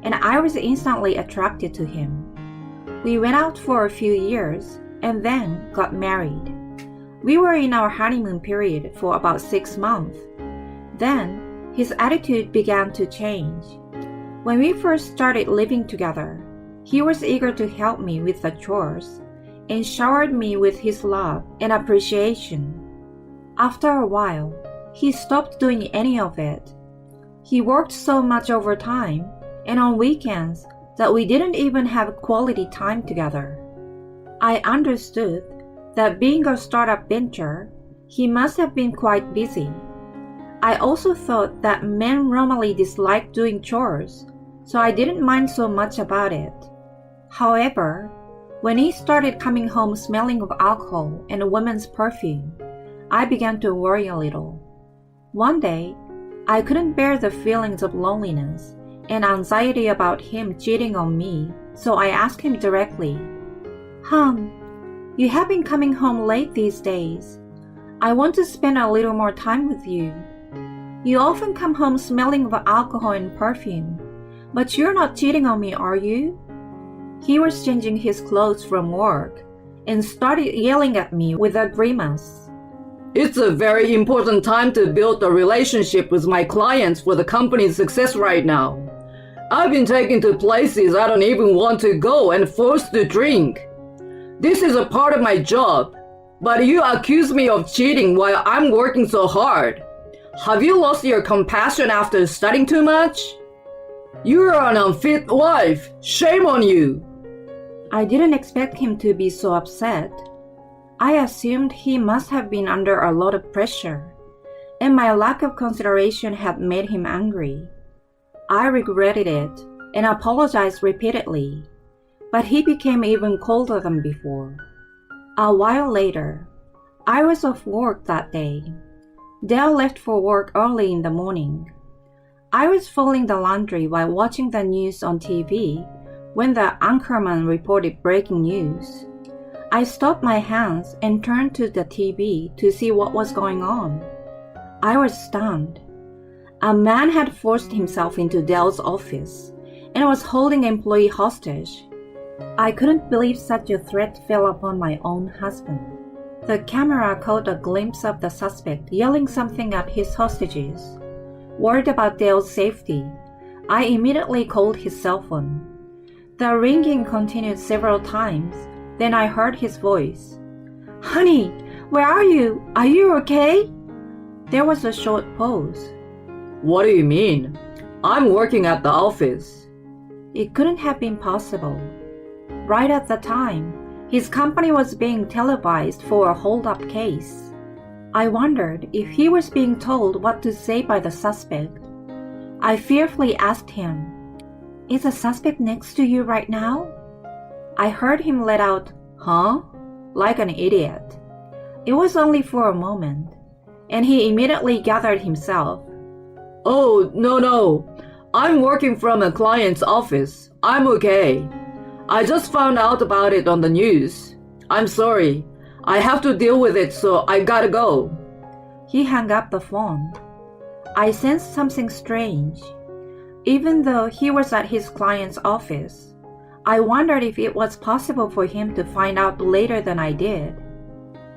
and I was instantly attracted to him. We went out for a few years and then got married. We were in our honeymoon period for about 6 months. Then, his attitude began to change. When we first started living together, he was eager to help me with the chores and showered me with his love and appreciation. After a while, he stopped doing any of it. He worked so much overtime and on weekends that we didn't even have quality time together. I understood That being a startup venture, he must have been quite busy. I also thought that men normally dislike doing chores, so I didn't mind so much about it. However, when he started coming home smelling of alcohol and a woman's perfume, I began to worry a little. One day, I couldn't bear the feelings of loneliness and anxiety about him cheating on me, so I asked him directly, "Hon, you have been coming home late these days. I want to spend a little more time with you. You often come home smelling of alcohol and perfume, but you're not cheating on me, are you?" He was changing his clothes from work and started yelling at me with a grimace. It's a very important time to build a relationship with my clients for the company's success right now. I've been taken to places I don't even want to go and forced to drink. This is a part of my job, but you accuse me of cheating while I'm working so hard. Have you lost your compassion after studying too much? You're an unfit wife. Shame on you. I didn't expect him to be so upset. I assumed he must have been under a lot of pressure, and my lack of consideration had made him angry. I regretted it and apologized repeatedly, but he became even colder than before. A while later, I was off work that day. Dale left for work early in the morning. I was folding the laundry while watching the news on TV when the anchorman reported breaking news. I stopped my hands and turned to the TV to see what was going on. I was stunned. A man had forced himself into Dell's office and was holding an employee hostage. I couldn't believe such a threat fell upon my own husband. The camera caught a glimpse of the suspect yelling something at his hostages. Worried about Dale's safety, I immediately called his cell phone. The ringing continued several times. Then I heard his voice. "Honey, where are you? Are you okay?" There was a short pause. What do you mean? I'm working at the office. It couldn't have been possible. Right at the time, his company was being televised for a hold-up case. I wondered if he was being told what to say by the suspect. I fearfully asked him, "Is the suspect next to you right now?" I heard him let out, "Huh?" like an idiot. It was only for a moment, and he immediately gathered himself. Oh, no. I'm working from a client's office. I'm okay. I just found out about it on the news. I'm sorry. I have to deal with it, so I gotta go. He hung up the phone. I sensed something strange. Even though he was at his client's office, I wondered if it was possible for him to find out later than I did.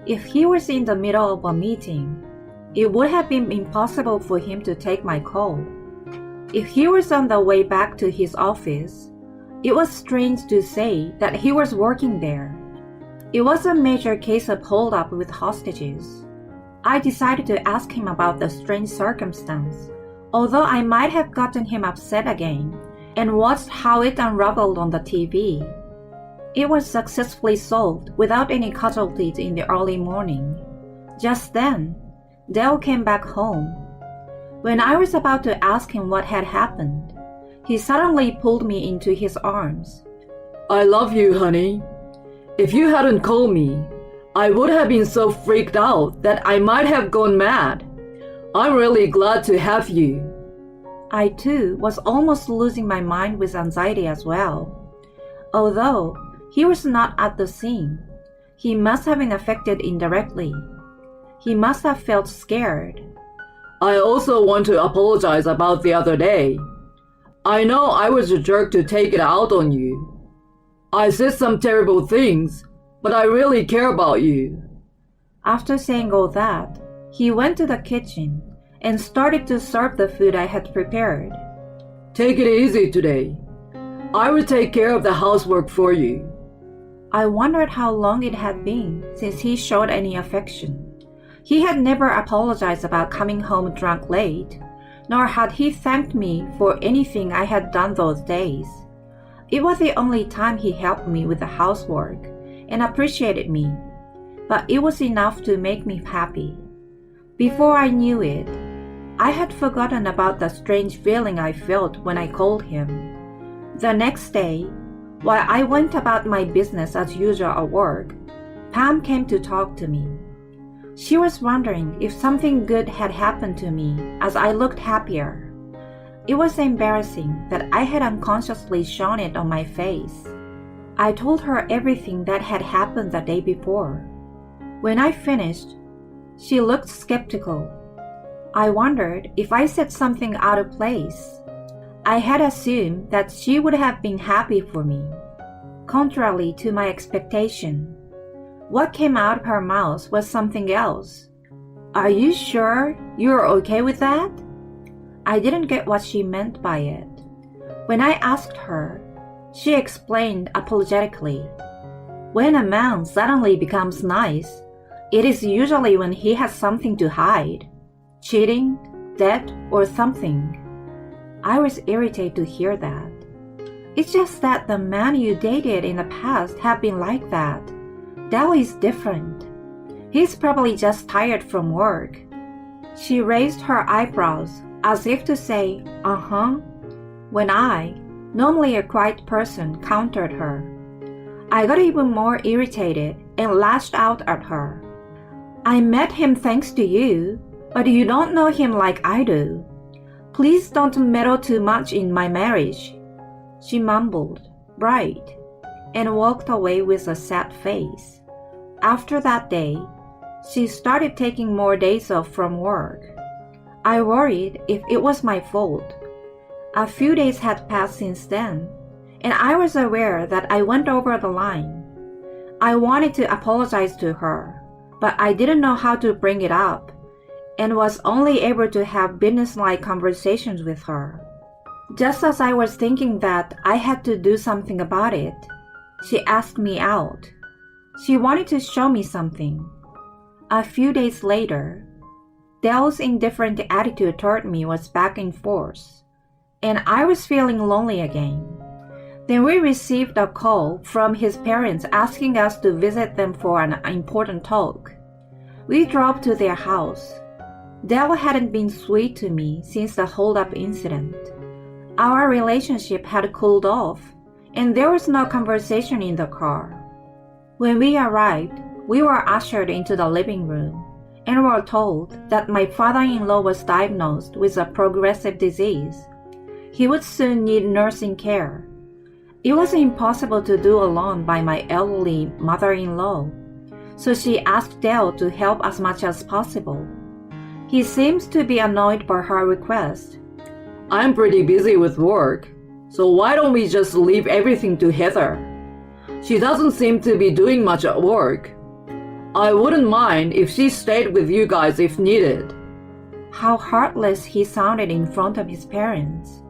If he was in the middle of a meeting, it would have been impossible for him to take my call. If he was on the way back to his office, it was strange to say that he was working there. It was a major case of hold-up with hostages. I decided to ask him about the strange circumstance, although I might have gotten him upset again, and watched how it unraveled on the TV. It was successfully solved without any casualties in the early morning. Just then, Dale came back home. When I was about to ask him what had happened, he suddenly pulled me into his arms. I love you, honey. If you hadn't called me, I would have been so freaked out that I might have gone mad. I'm really glad to have you. I too was almost losing my mind with anxiety as well. Although he was not at the scene, he must have been affected indirectly. He must have felt scared. I also want to apologize about the other day. I know I was a jerk to take it out on you. I said some terrible things, but I really care about you. After saying all that, he went to the kitchen and started to serve the food I had prepared. Take it easy today. I will take care of the housework for you. I wondered how long it had been since he showed any affection. He had never apologized about coming home drunk late, nor had he thanked me for anything I had done those days. It was the only time he helped me with the housework and appreciated me. but it was enough to make me happy. Before I knew it, I had forgotten about the strange feeling I felt when I called him. The next day, while I went about my business as usual at work, Pam came to talk to me. She was wondering if something good had happened to me as I looked happier. It was embarrassing that I had unconsciously shown it on my face. I told her everything that had happened the day before. When I finished, she looked skeptical. I wondered if I said something out of place. I had assumed that she would have been happy for me, contrary to my expectation. What came out of her mouth was something else. "Are you sure you're okay with that?" I didn't get what she meant by it. When I asked her, she explained apologetically. When a man suddenly becomes nice, it is usually when he has something to hide, cheating, debt, or something. I was irritated to hear that. It's just that the man you dated in the past have been like that. Dell is different. He's probably just tired from work. She raised her eyebrows as if to say, uh-huh, when I, normally a quiet person, countered her. I got even more irritated and lashed out at her. "I met him thanks to you, but you don't know him like I do. Please don't meddle too much in my marriage." She mumbled, "Right," and walked away with a sad face. After that day, she started taking more days off from work. I worried if it was my fault. A few days had passed since then, and I was aware that I went over the line. I wanted to apologize to her, but I didn't know how to bring it up, and was only able to have businesslike conversations with her. Just as I was thinking that I had to do something about it, she asked me out. She wanted to show me something. A few days later, Dell's indifferent attitude toward me was back in force, and I was feeling lonely again. Then we received a call from his parents asking us to visit them for an important talk. We drove to their house. Dell hadn't been sweet to me since the hold-up incident. Our relationship had cooled off, and there was no conversation in the car. When we arrived, we were ushered into the living room and were told that my father-in-law was diagnosed with a progressive disease. He would soon need nursing care. It was impossible to do alone by my elderly mother-in-law, so she asked Dell to help as much as possible. He seems to be annoyed by her request. "I'm pretty busy with work, so why don't we just leave everything to Heather? She doesn't seem to be doing much at work. I wouldn't mind if she stayed with you guys if needed." How heartless he sounded in front of his parents,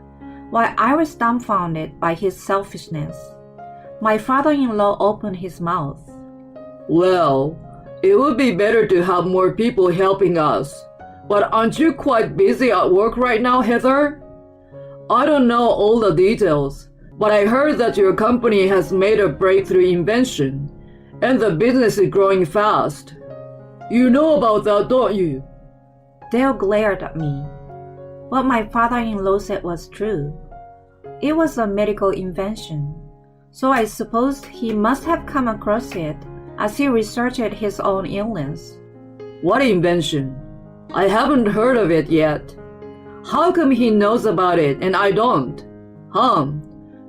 while I was dumbfounded by his selfishness. My father-in-law opened his mouth. "Well, it would be better to have more people helping us. But aren't you quite busy at work right now, Heather? I don't know all the details, but I heard that your company has made a breakthrough invention, and the business is growing fast. You know about that, don't you?" Dale glared at me. What my father-in-law said was true. It was a medical invention, so I supposed he must have come across it as he researched his own illness. "What invention? I haven't heard of it yet. How come he knows about it and I don't?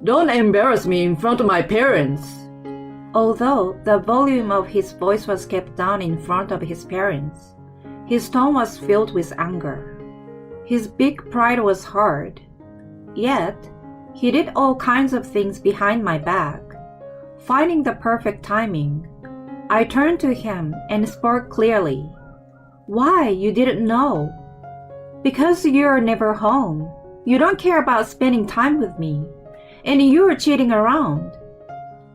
Don't embarrass me in front of my parents." Although the volume of his voice was kept down in front of his parents, his tone was filled with anger. His big pride was hurt. Yet, he did all kinds of things behind my back. Finding the perfect timing, I turned to him and spoke clearly. "Why, you didn't know?" "Because you're never home. You don't care about spending time with me. And you're cheating around."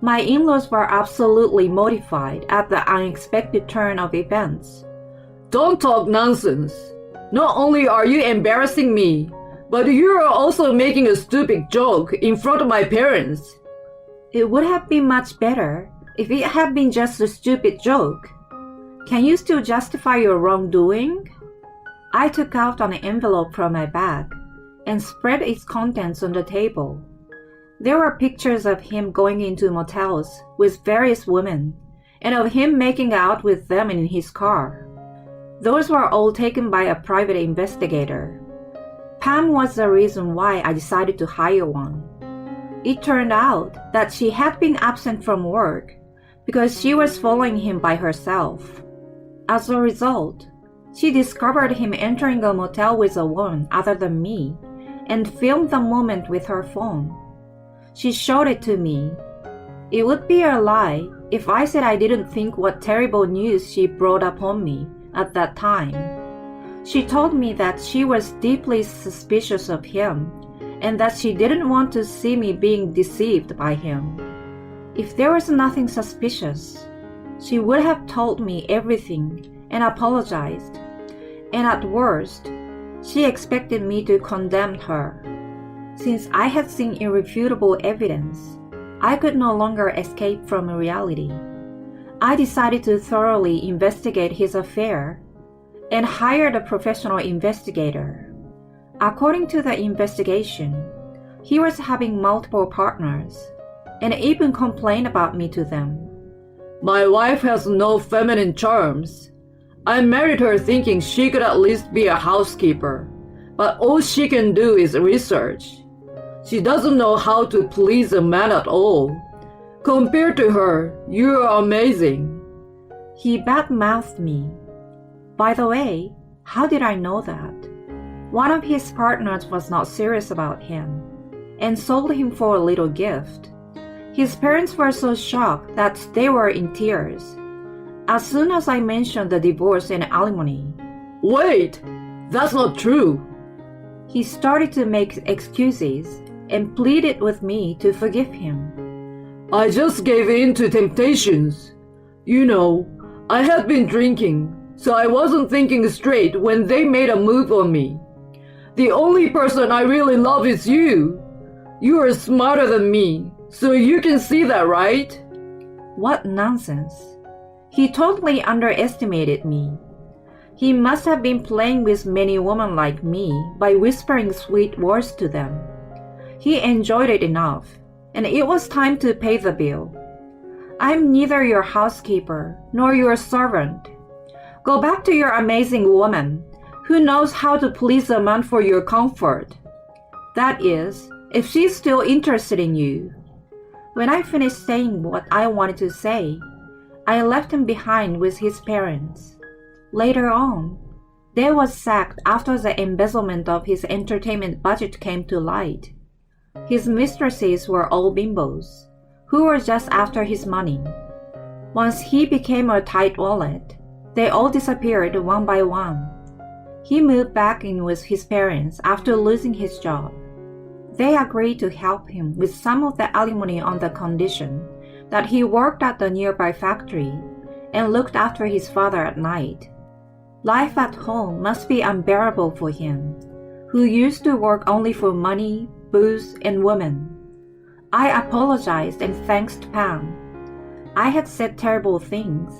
My in-laws were absolutely mortified at the unexpected turn of events. "Don't talk nonsense. Not only are you embarrassing me, but you're also making a stupid joke in front of my parents." It would have been much better if it had been just a stupid joke. Can you still justify your wrongdoing? I took out an envelope from my bag and spread its contents on the table. There were pictures of him going into motels with various women and of him making out with them in his car. Those were all taken by a private investigator. Pam was the reason why I decided to hire one. It turned out that she had been absent from work because she was following him by herself. As a result, she discovered him entering a motel with a woman other than me and filmed the moment with her phone. She showed it to me. It would be a lie if I said I didn't think what terrible news she brought upon me at that time. She told me that she was deeply suspicious of him and that she didn't want to see me being deceived by him. If there was nothing suspicious, she would have told me everything and apologized. And at worst, she expected me to condemn her. Since I had seen irrefutable evidence, I could no longer escape from reality. I decided to thoroughly investigate his affair and hired a professional investigator. According to the investigation, he was having multiple partners and even complained about me to them. My wife has no feminine charms. I married her thinking she could at least be a housekeeper, but all she can do is research. She doesn't know how to please a man at all. Compared to her, you are amazing. He bad-mouthed me. By the way, how did I know that? One of his partners was not serious about him and sold him for a little gift. His parents were so shocked that they were in tears as soon as I mentioned the divorce and alimony. Wait, that's not true. He started to make excuses and pleaded with me to forgive him. I just gave in to temptations. You know, I had been drinking, so I wasn't thinking straight when they made a move on me. The only person I really love is you. You are smarter than me, so you can see that, right? What nonsense. He totally underestimated me. He must have been playing with many women like me by whispering sweet words to them. He enjoyed it enough, and it was time to pay the bill. I'm neither your housekeeper nor your servant. Go back to your amazing woman, who knows how to please a man for your comfort. That is, if she's still interested in you. When I finished saying what I wanted to say, I left him behind with his parents. Later on, Dale was sacked after the embezzlement of his entertainment budget came to light. His mistresses were all bimbos, who were just after his money. Once he became a tight wallet, they all disappeared one by one. He moved back in with his parents after losing his job. They agreed to help him with some of the alimony on the condition that he worked at the nearby factory and looked after his father at night. Life at home must be unbearable for him, who used to work only for money, booze, and women. I apologized and thanked Pam. I had said terrible things,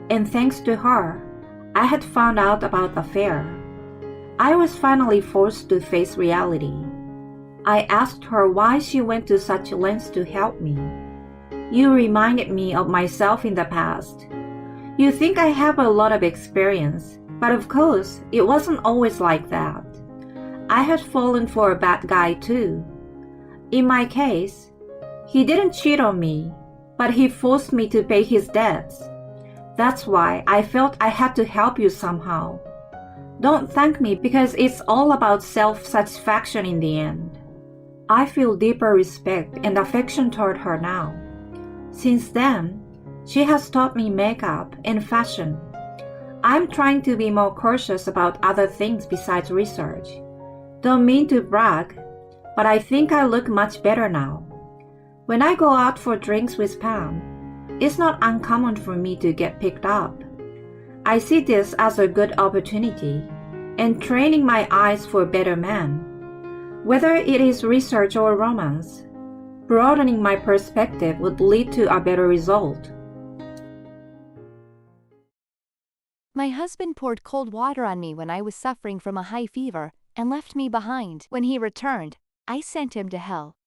and thanks to her, I had found out about the affair. I was finally forced to face reality. I asked her why she went to such lengths to help me. You reminded me of myself in the past. You think I have a lot of experience, but of course, it wasn't always like that. I had fallen for a bad guy too. In my case, he didn't cheat on me, but he forced me to pay his debts. That's why I felt I had to help you somehow. Don't thank me because it's all about self-satisfaction in the end. I feel deeper respect and affection toward her now. Since then, she has taught me makeup and fashion. I'm trying to be more cautious about other things besides research. Don't mean to brag, but I think I look much better now. When I go out for drinks with Pam, it's not uncommon for me to get picked up. I see this as a good opportunity and training my eyes for better men. Whether it is research or romance, broadening my perspective would lead to a better result. My husband poured cold water on me when I was suffering from a high fever and left me behind. When he returned, I sent him to hell.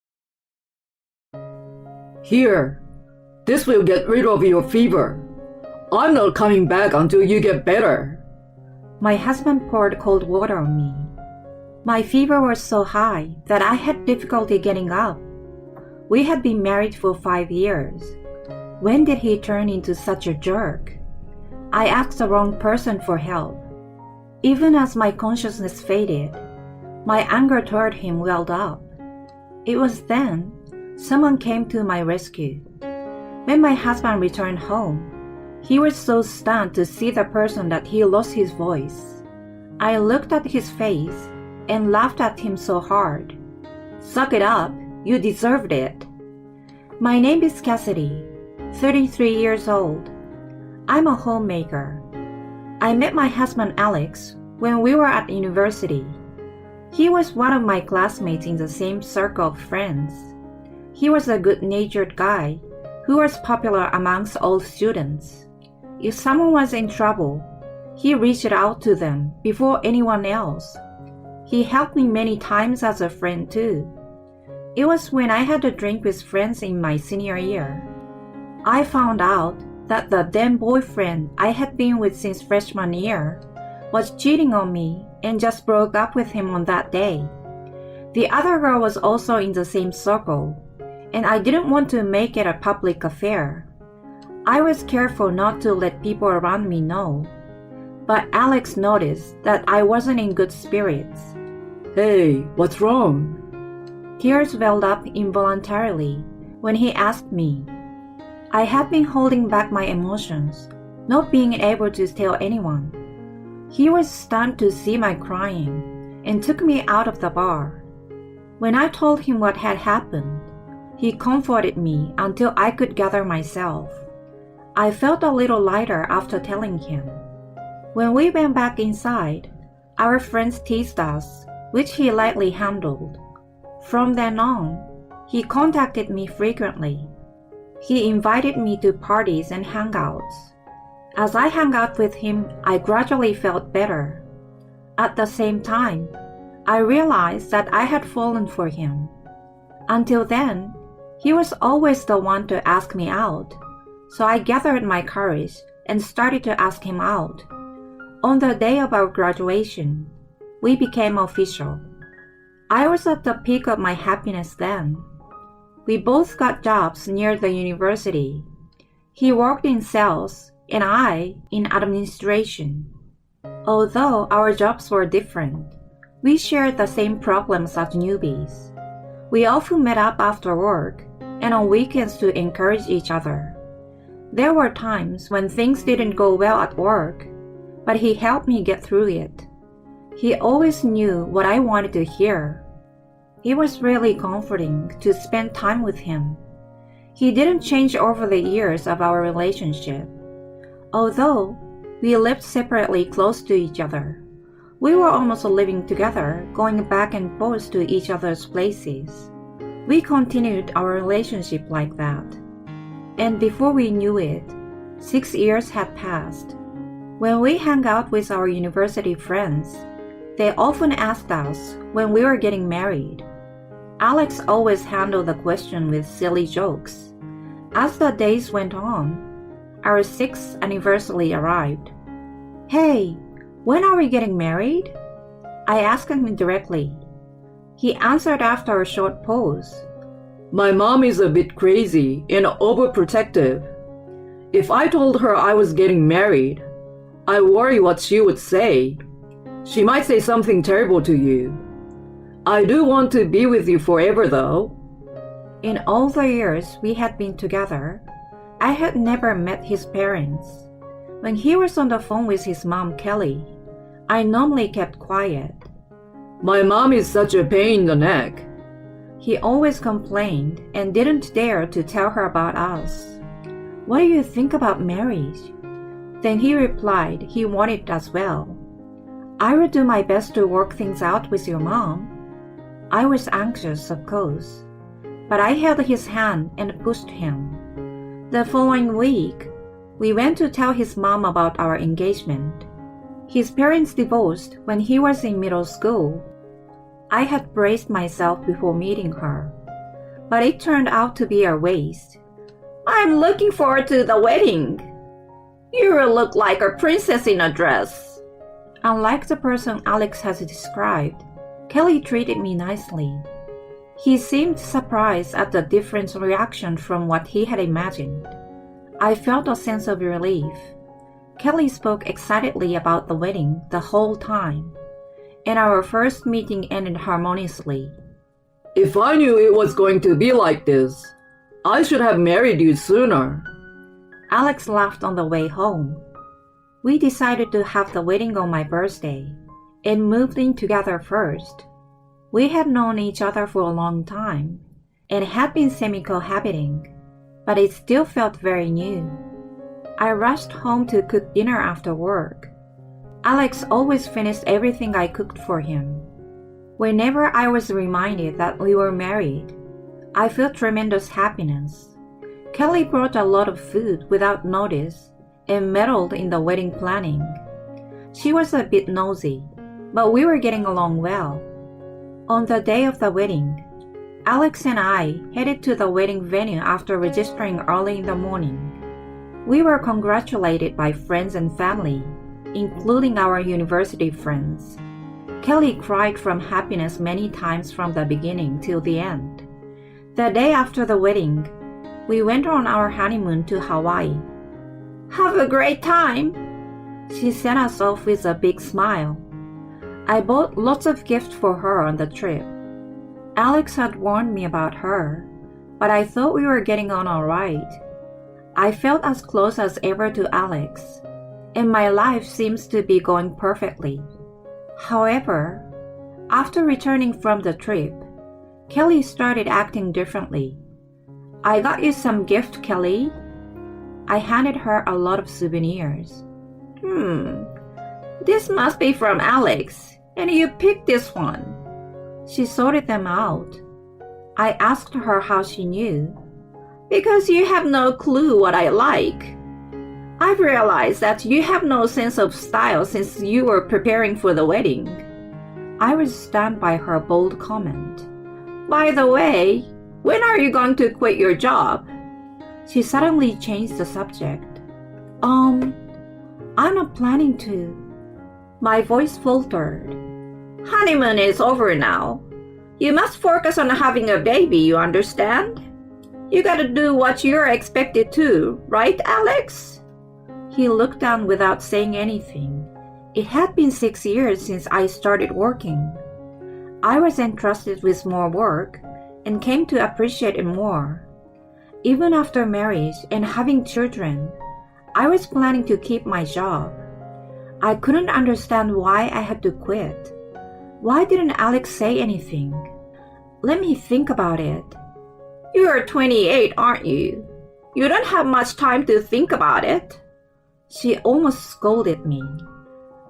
Here, this will get rid of your fever. I'm not coming back until you get better. My husband poured cold water on me. My fever was so high that I had difficulty getting up. We had been married for 5 years. When did he turn into such a jerk? I asked the wrong person for help. Even as my consciousness faded, my anger toward him welled up. It was then someone came to my rescue. When my husband returned home, he was so stunned to see the person that he lost his voice. I looked at his face and laughed at him so hard. Suck it up, you deserved it. My name is Cassidy, 33 years old. I'm a homemaker. I met my husband Alex when we were at university. He was one of my classmates in the same circle of friends. He was a good-natured guy who was popular amongst all students. If someone was in trouble, he reached out to them before anyone else. He helped me many times as a friend too. It was when I had a drink with friends in my senior year. I found out that the then boyfriend I had been with since freshman year was cheating on me and just broke up with him on that day. The other girl was also in the same circle, and I didn't want to make it a public affair. I was careful not to let people around me know, but Alex noticed that I wasn't in good spirits. Hey, what's wrong? Tears welled up involuntarily when he asked me. I had been holding back my emotions, not being able to tell anyone. He was stunned to see my crying and took me out of the bar. When I told him what had happened, he comforted me until I could gather myself. I felt a little lighter after telling him. When we went back inside, our friends teased us, which he lightly handled. From then on, he contacted me frequently. He invited me to parties and hangouts. As I hung out with him, I gradually felt better. At the same time, I realized that I had fallen for him. Until then, he was always the one to ask me out, so I gathered my courage and started to ask him out. On the day of our graduation, we became official. I was at the peak of my happiness then. We both got jobs near the university. He worked in sales and I in administration. Although our jobs were different, we shared the same problems as newbies. We often met up after work and on weekends to encourage each other. There were times when things didn't go well at work, but he helped me get through it. He always knew what I wanted to hear. It was really comforting to spend time with him. He didn't change over the years of our relationship. Although we lived separately close to each other, we were almost living together, going back and forth to each other's places. We continued our relationship like that. And before we knew it, 6 years had passed. When we hung out with our university friends, they often asked us when we were getting married. Alex always handled the question with silly jokes. As the days went on, our 6th anniversary arrived. Hey, when are we getting married? I asked him directly. He answered after a short pause. My mom is a bit crazy and overprotective. If I told her I was getting married, I worry what she would say. She might say something terrible to you. I do want to be with you forever, though. In all the years we had been together, I had never met his parents. When he was on the phone with his mom, Kelly, I normally kept quiet. My mom is such a pain in the neck. He always complained and didn't dare to tell her about us. What do you think about marriage? Then he replied he wanted it as well. I will do my best to work things out with your mom. I was anxious, of course, but I held his hand and pushed him. The following week, We went to tell his mom about our engagement. His parents divorced when he was in middle school. I had braced myself before meeting her, but it turned out to be a waste. I'm looking forward to the wedding. You will look like a princess in a dress. Unlike the person Alex has described, Kelly treated me nicely. He seemed surprised at the different reaction from what he had imagined. I felt a sense of relief. Kelly spoke excitedly about the wedding the whole time, and our first meeting ended harmoniously. If I knew it was going to be like this, I should have married you sooner. Alex laughed on the way home. We decided to have the wedding on my birthday and moved in together first. We had known each other for a long time and had been semi-cohabiting, but it still felt very new. I rushed home to cook dinner after work. Alex always finished everything I cooked for him. Whenever I was reminded that we were married, I felt tremendous happiness. Kelly brought a lot of food without notice and meddled in the wedding planning. She was a bit nosy, but we were getting along well. On the day of the wedding, Alex and I headed to the wedding venue after registering early in the morning. We were congratulated by friends and family, including our university friends. Kelly cried from happiness many times from the beginning till the end. The day after the wedding, we went on our honeymoon to Hawaii. Have a great time! She sent us off with a big smile. I bought lots of gifts for her on the trip. Alex had warned me about her, but I thought we were getting on all right. I felt as close as ever to Alex, and my life seems to be going perfectly. However, after returning from the trip, Kelly started acting differently. I got you some gift, Kelly. I handed her a lot of souvenirs. This must be from Alex, and you picked this one. She sorted them out. I asked her how she knew. Because you have no clue what I like. I've realized that you have no sense of style since you were preparing for the wedding. I was stunned by her bold comment. By the way, when are you going to quit your job? She suddenly changed the subject. I'm not planning to. My voice faltered. Honeymoon is over now. You must focus on having a baby, you understand? You gotta do what you're expected to, right, Alex? He looked down without saying anything. It had been 6 years since I started working. I was entrusted with more work and came to appreciate it more. Even after marriage and having children, I was planning to keep my job. I couldn't understand why I had to quit. Why didn't Alex say anything? Let me think about it. You're 28, aren't you? You don't have much time to think about it. She almost scolded me.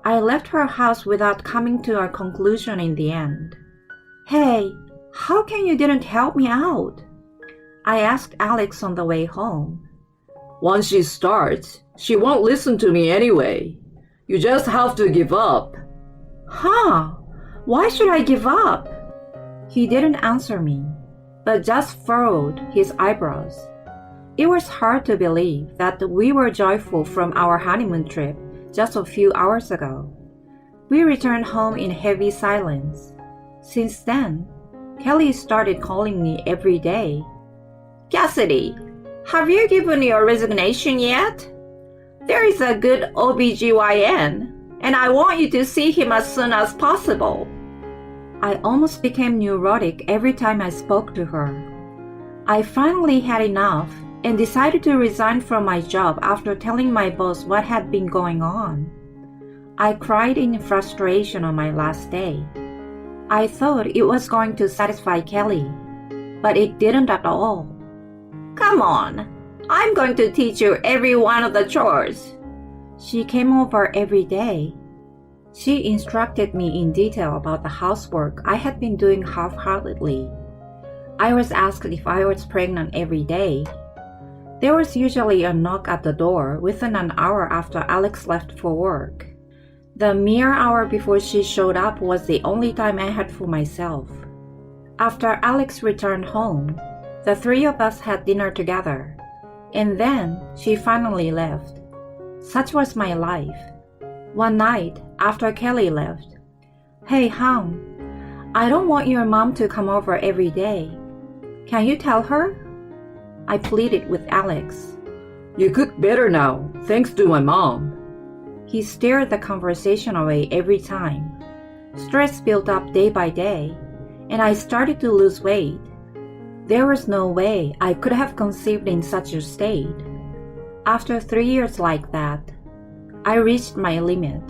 I left her house without coming to a conclusion in the end. Hey, how can you didn't help me out? I asked Alex on the way home. Once she starts, she won't listen to me anyway. You just have to give up. Huh? Why should I give up? He didn't answer me, but just furrowed his eyebrows. It was hard to believe that we were joyful from our honeymoon trip just a few hours ago. We returned home in heavy silence. Since then, Kelly started calling me every day. Cassidy, have you given your resignation yet? There is a good OBGYN, and I want you to see him as soon as possible. I almost became neurotic every time I spoke to her. I finally had enough and decided to resign from my job after telling my boss what had been going on. I cried in frustration on my last day. I thought it was going to satisfy Kelly, but it didn't at all. Come on, I'm going to teach you every one of the chores. She came over every day. She instructed me in detail about the housework I had been doing half-heartedly. I was asked if I was pregnant every day. There was usually a knock at the door within an hour after Alex left for work. The mere hour before she showed up was the only time I had for myself. After Alex returned home, the three of us had dinner together, and then she finally left. Such was my life. One night, after Kelly left, "Hey, hon, I don't want your mom to come over every day. Can you tell her?" I pleaded with Alex. You cook better now, thanks to my mom. He steered the conversation away every time. Stress built up day by day, and I started to lose weight. There was no way I could have conceived in such a state. After 3 years like that, I reached my limit.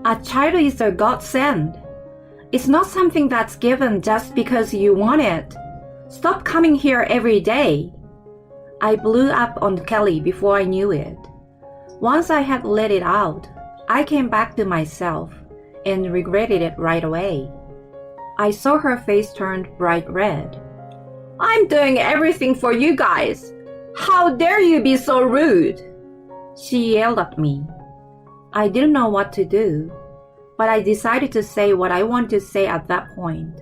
A child is a godsend. It's not something that's given just because you want it. Stop coming here every day. I blew up on Kelly before I knew it. Once I had let it out, I came back to myself and regretted it right away. I saw her face turned bright red. "I'm doing everything for you guys. How dare you be so rude?" She yelled at me. I didn't know what to do, but I decided to say what I wanted to say at that point.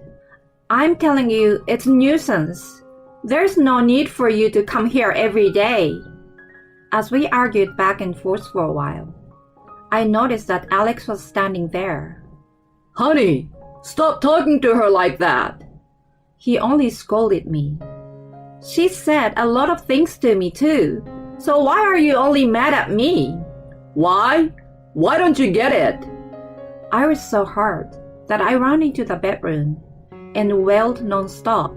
"I'm telling you, it's nuisance. There's no need for you to come here every day." As we argued back and forth for a while, I noticed that Alex was standing there. Honey, stop talking to her like that. He only scolded me. "She said a lot of things to me too, so why are you only mad at me?" Why? Why don't you get it? I was so hurt that I ran into the bedroom and wailed non-stop.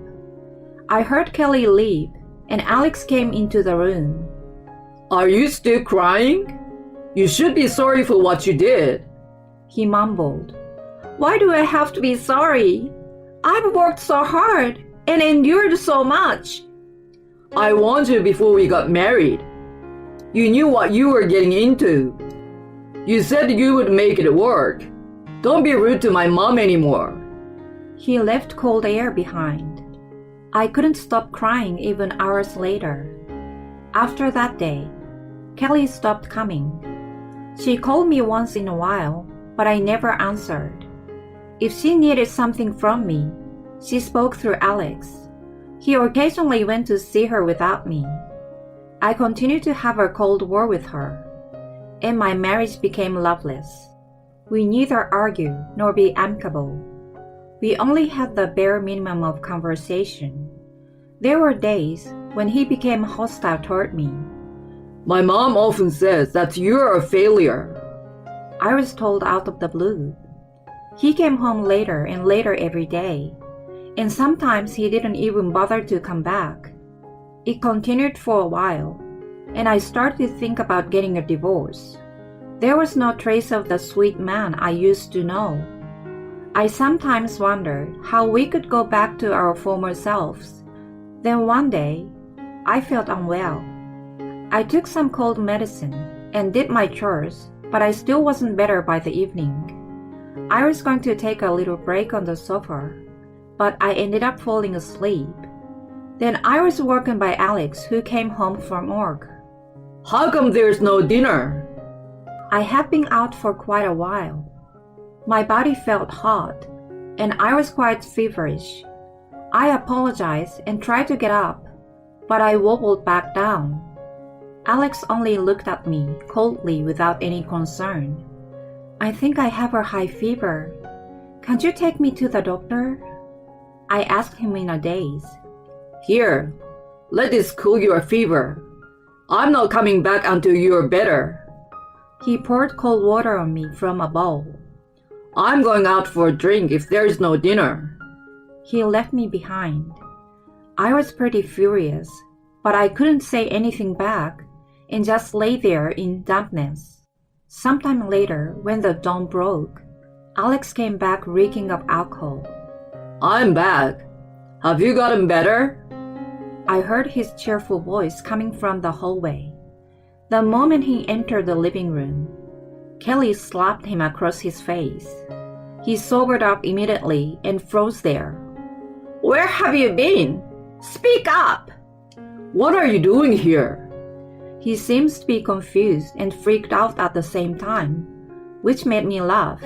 I heard Kelly leave, and Alex came into the room. Are you still crying? You should be sorry for what you did. He mumbled. "Why do I have to be sorry? I've worked so hard and endured so much." I warned you before we got married. You knew what you were getting into. You said you would make it work. Don't be rude to my mom anymore. He left cold air behind. I couldn't stop crying even hours later. After that day, Kelly stopped coming. She called me once in a while, but I never answered. If she needed something from me, she spoke through Alex. He occasionally went to see her without me. I continued to have a cold war with her, and my marriage became loveless. We neither argue nor be amicable. We only had the bare minimum of conversation. There were days when he became hostile toward me. My mom often says that you're a failure. I was told out of the blue. He came home later and later every day, and sometimes he didn't even bother to come back. It continued for a while, and I started to think about getting a divorce. There was no trace of the sweet man I used to know. I sometimes wondered how we could go back to our former selves. Then one day, I felt unwell. I took some cold medicine and did my chores, but I still wasn't better by the evening. I was going to take a little break on the sofa, but I ended up falling asleep. Then I was woken by Alex, who came home from work. How come there's no dinner? I had been out for quite a while. My body felt hot, and I was quite feverish. I apologized and tried to get up, but I wobbled back down. Alex only looked at me coldly without any concern. "I think I have a high fever. Can't you take me to the doctor?" I asked him in a daze. Here, let this cool your fever. I'm not coming back until you're better. He poured cold water on me from a bowl. I'm going out for a drink if there's no dinner. He left me behind. I was pretty furious, but I couldn't say anything back and just lay there in dampness. Sometime later, when the dawn broke, Alex came back reeking of alcohol. I'm back. Have you gotten better? I heard his cheerful voice coming from the hallway. The moment he entered the living room, Kelly slapped him across his face. He sobered up immediately and froze there. "Where have you been? Speak up!" What are you doing here? He seems to be confused and freaked out at the same time, which made me laugh.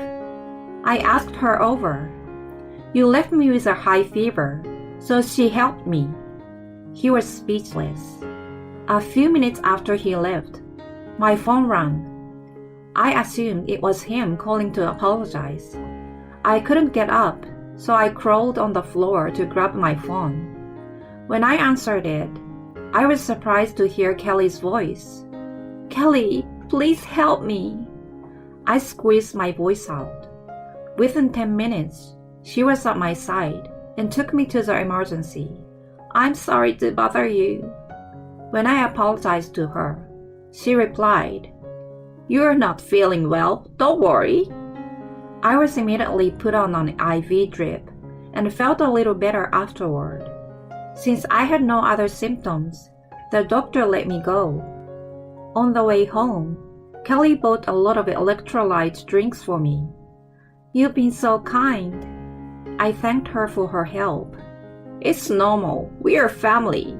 I asked her over. You left me with a high fever, so she helped me. He was speechless. A few minutes after he left, my phone rang. I assumed it was him calling to apologize. I couldn't get up, so I crawled on the floor to grab my phone. When I answered it, I was surprised to hear Kelly's voice. Kelly, please help me. I squeezed my voice out. Within 10 minutes, she was at my side and took me to the emergency. I'm sorry to bother you. When I apologized to her, she replied, You're not feeling well, don't worry. I was immediately put on an IV drip and felt a little better afterward. Since I had no other symptoms, the doctor let me go. On the way home, Kelly bought a lot of electrolyte drinks for me. You've been so kind. I thanked her for her help. It's normal, we are family.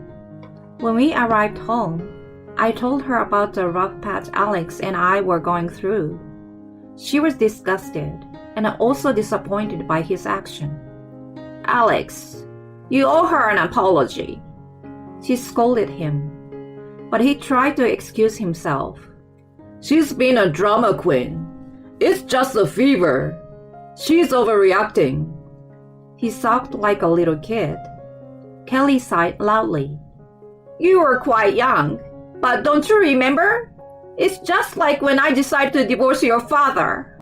When we arrived home, I told her about the rough patch Alex and I were going through. She was disgusted and also disappointed by his action. Alex, you owe her an apology. She scolded him, but he tried to excuse himself. She's been a drama queen. It's just a fever. She's overreacting. He sobbed like a little kid. Kelly sighed loudly. You were quite young, but don't you remember? It's just like when I decided to divorce your father.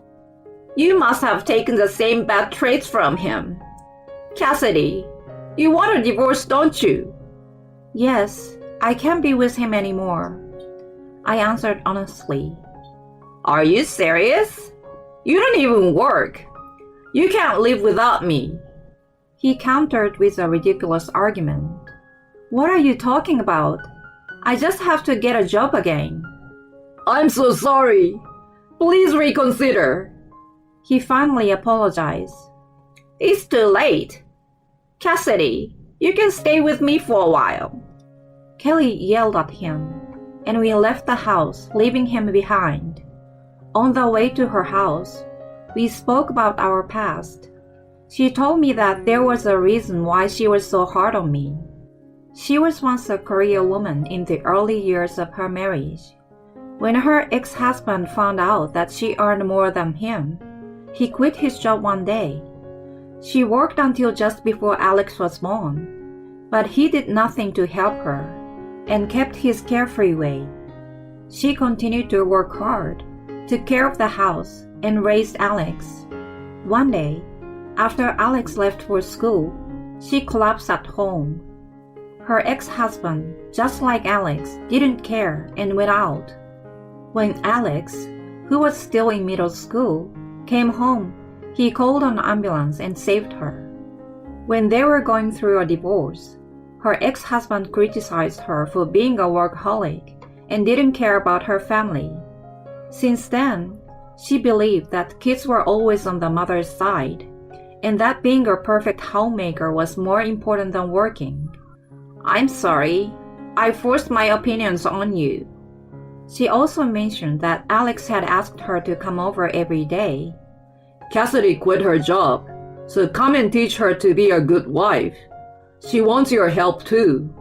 You must have taken the same bad traits from him. Cassidy, you want a divorce, don't you? Yes, I can't be with him anymore. I answered honestly. Are you serious? You don't even work. You can't live without me. He countered with a ridiculous argument. What are you talking about? I just have to get a job again. I'm so sorry. Please reconsider. He finally apologized. It's too late. Cassidy, you can stay with me for a while. Kelly yelled at him, and we left the house, leaving him behind. On the way to her house, we spoke about our past. She told me that there was a reason why she was so hard on me. She was once a career woman in the early years of her marriage. When her ex-husband found out that she earned more than him, he quit his job one day. She worked until just before Alex was born, but he did nothing to help her and kept his carefree way. She continued to work hard, took care of the house, and raised Alex. One day, after Alex left for school, she collapsed at home. Her ex-husband, just like Alex, didn't care and went out. When Alex, who was still in middle school, came home, he called an ambulance and saved her. When they were going through a divorce, her ex-husband criticized her for being a workaholic and didn't care about her family. Since then, she believed that kids were always on the mother's side, and that being a perfect homemaker was more important than working. I'm sorry, I forced my opinions on you. She also mentioned that Alex had asked her to come over every day. Cassidy quit her job, so come and teach her to be a good wife. She wants your help too.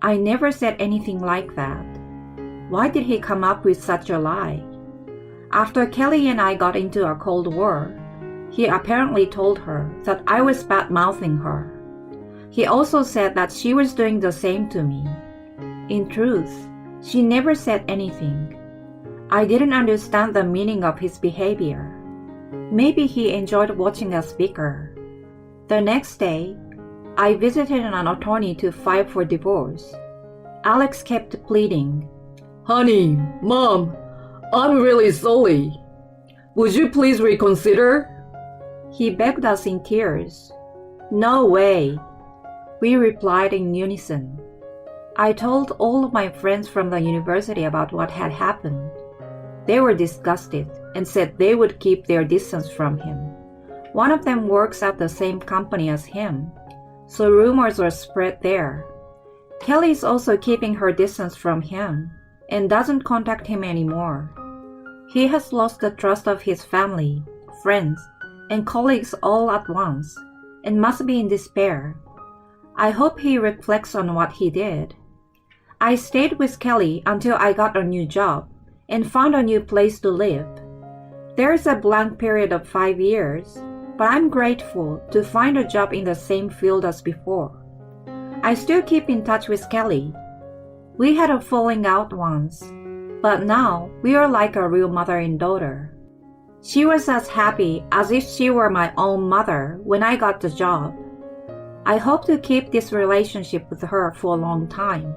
I never said anything like that. Why did he come up with such a lie? After Kelly and I got into a Cold War, he apparently told her that I was bad-mouthing her. He also said that she was doing the same to me. In truth, she never said anything. I didn't understand the meaning of his behavior. Maybe he enjoyed watching us bicker. The next day, I visited an attorney to file for divorce. Alex kept pleading. Honey, Mom, I'm really sorry. Would you please reconsider? He begged us in tears. No way. We replied in unison. I told all of my friends from the university about what had happened. They were disgusted and said they would keep their distance from him. One of them works at the same company as him, so rumors were spread there. Kelly is also keeping her distance from him. and doesn't contact him anymore. He has lost the trust of his family, friends, and colleagues all at once, and must be in despair. I hope he reflects on what he did. I stayed with Kelly until I got a new job and found a new place to live. There's a blank period of 5 years, but I'm grateful to find a job in the same field as before. I still keep in touch with Kelly. We had a falling out once, but now we are like a real mother and daughter. She was as happy as if she were my own mother when I got the job. I hope to keep this relationship with her for a long time.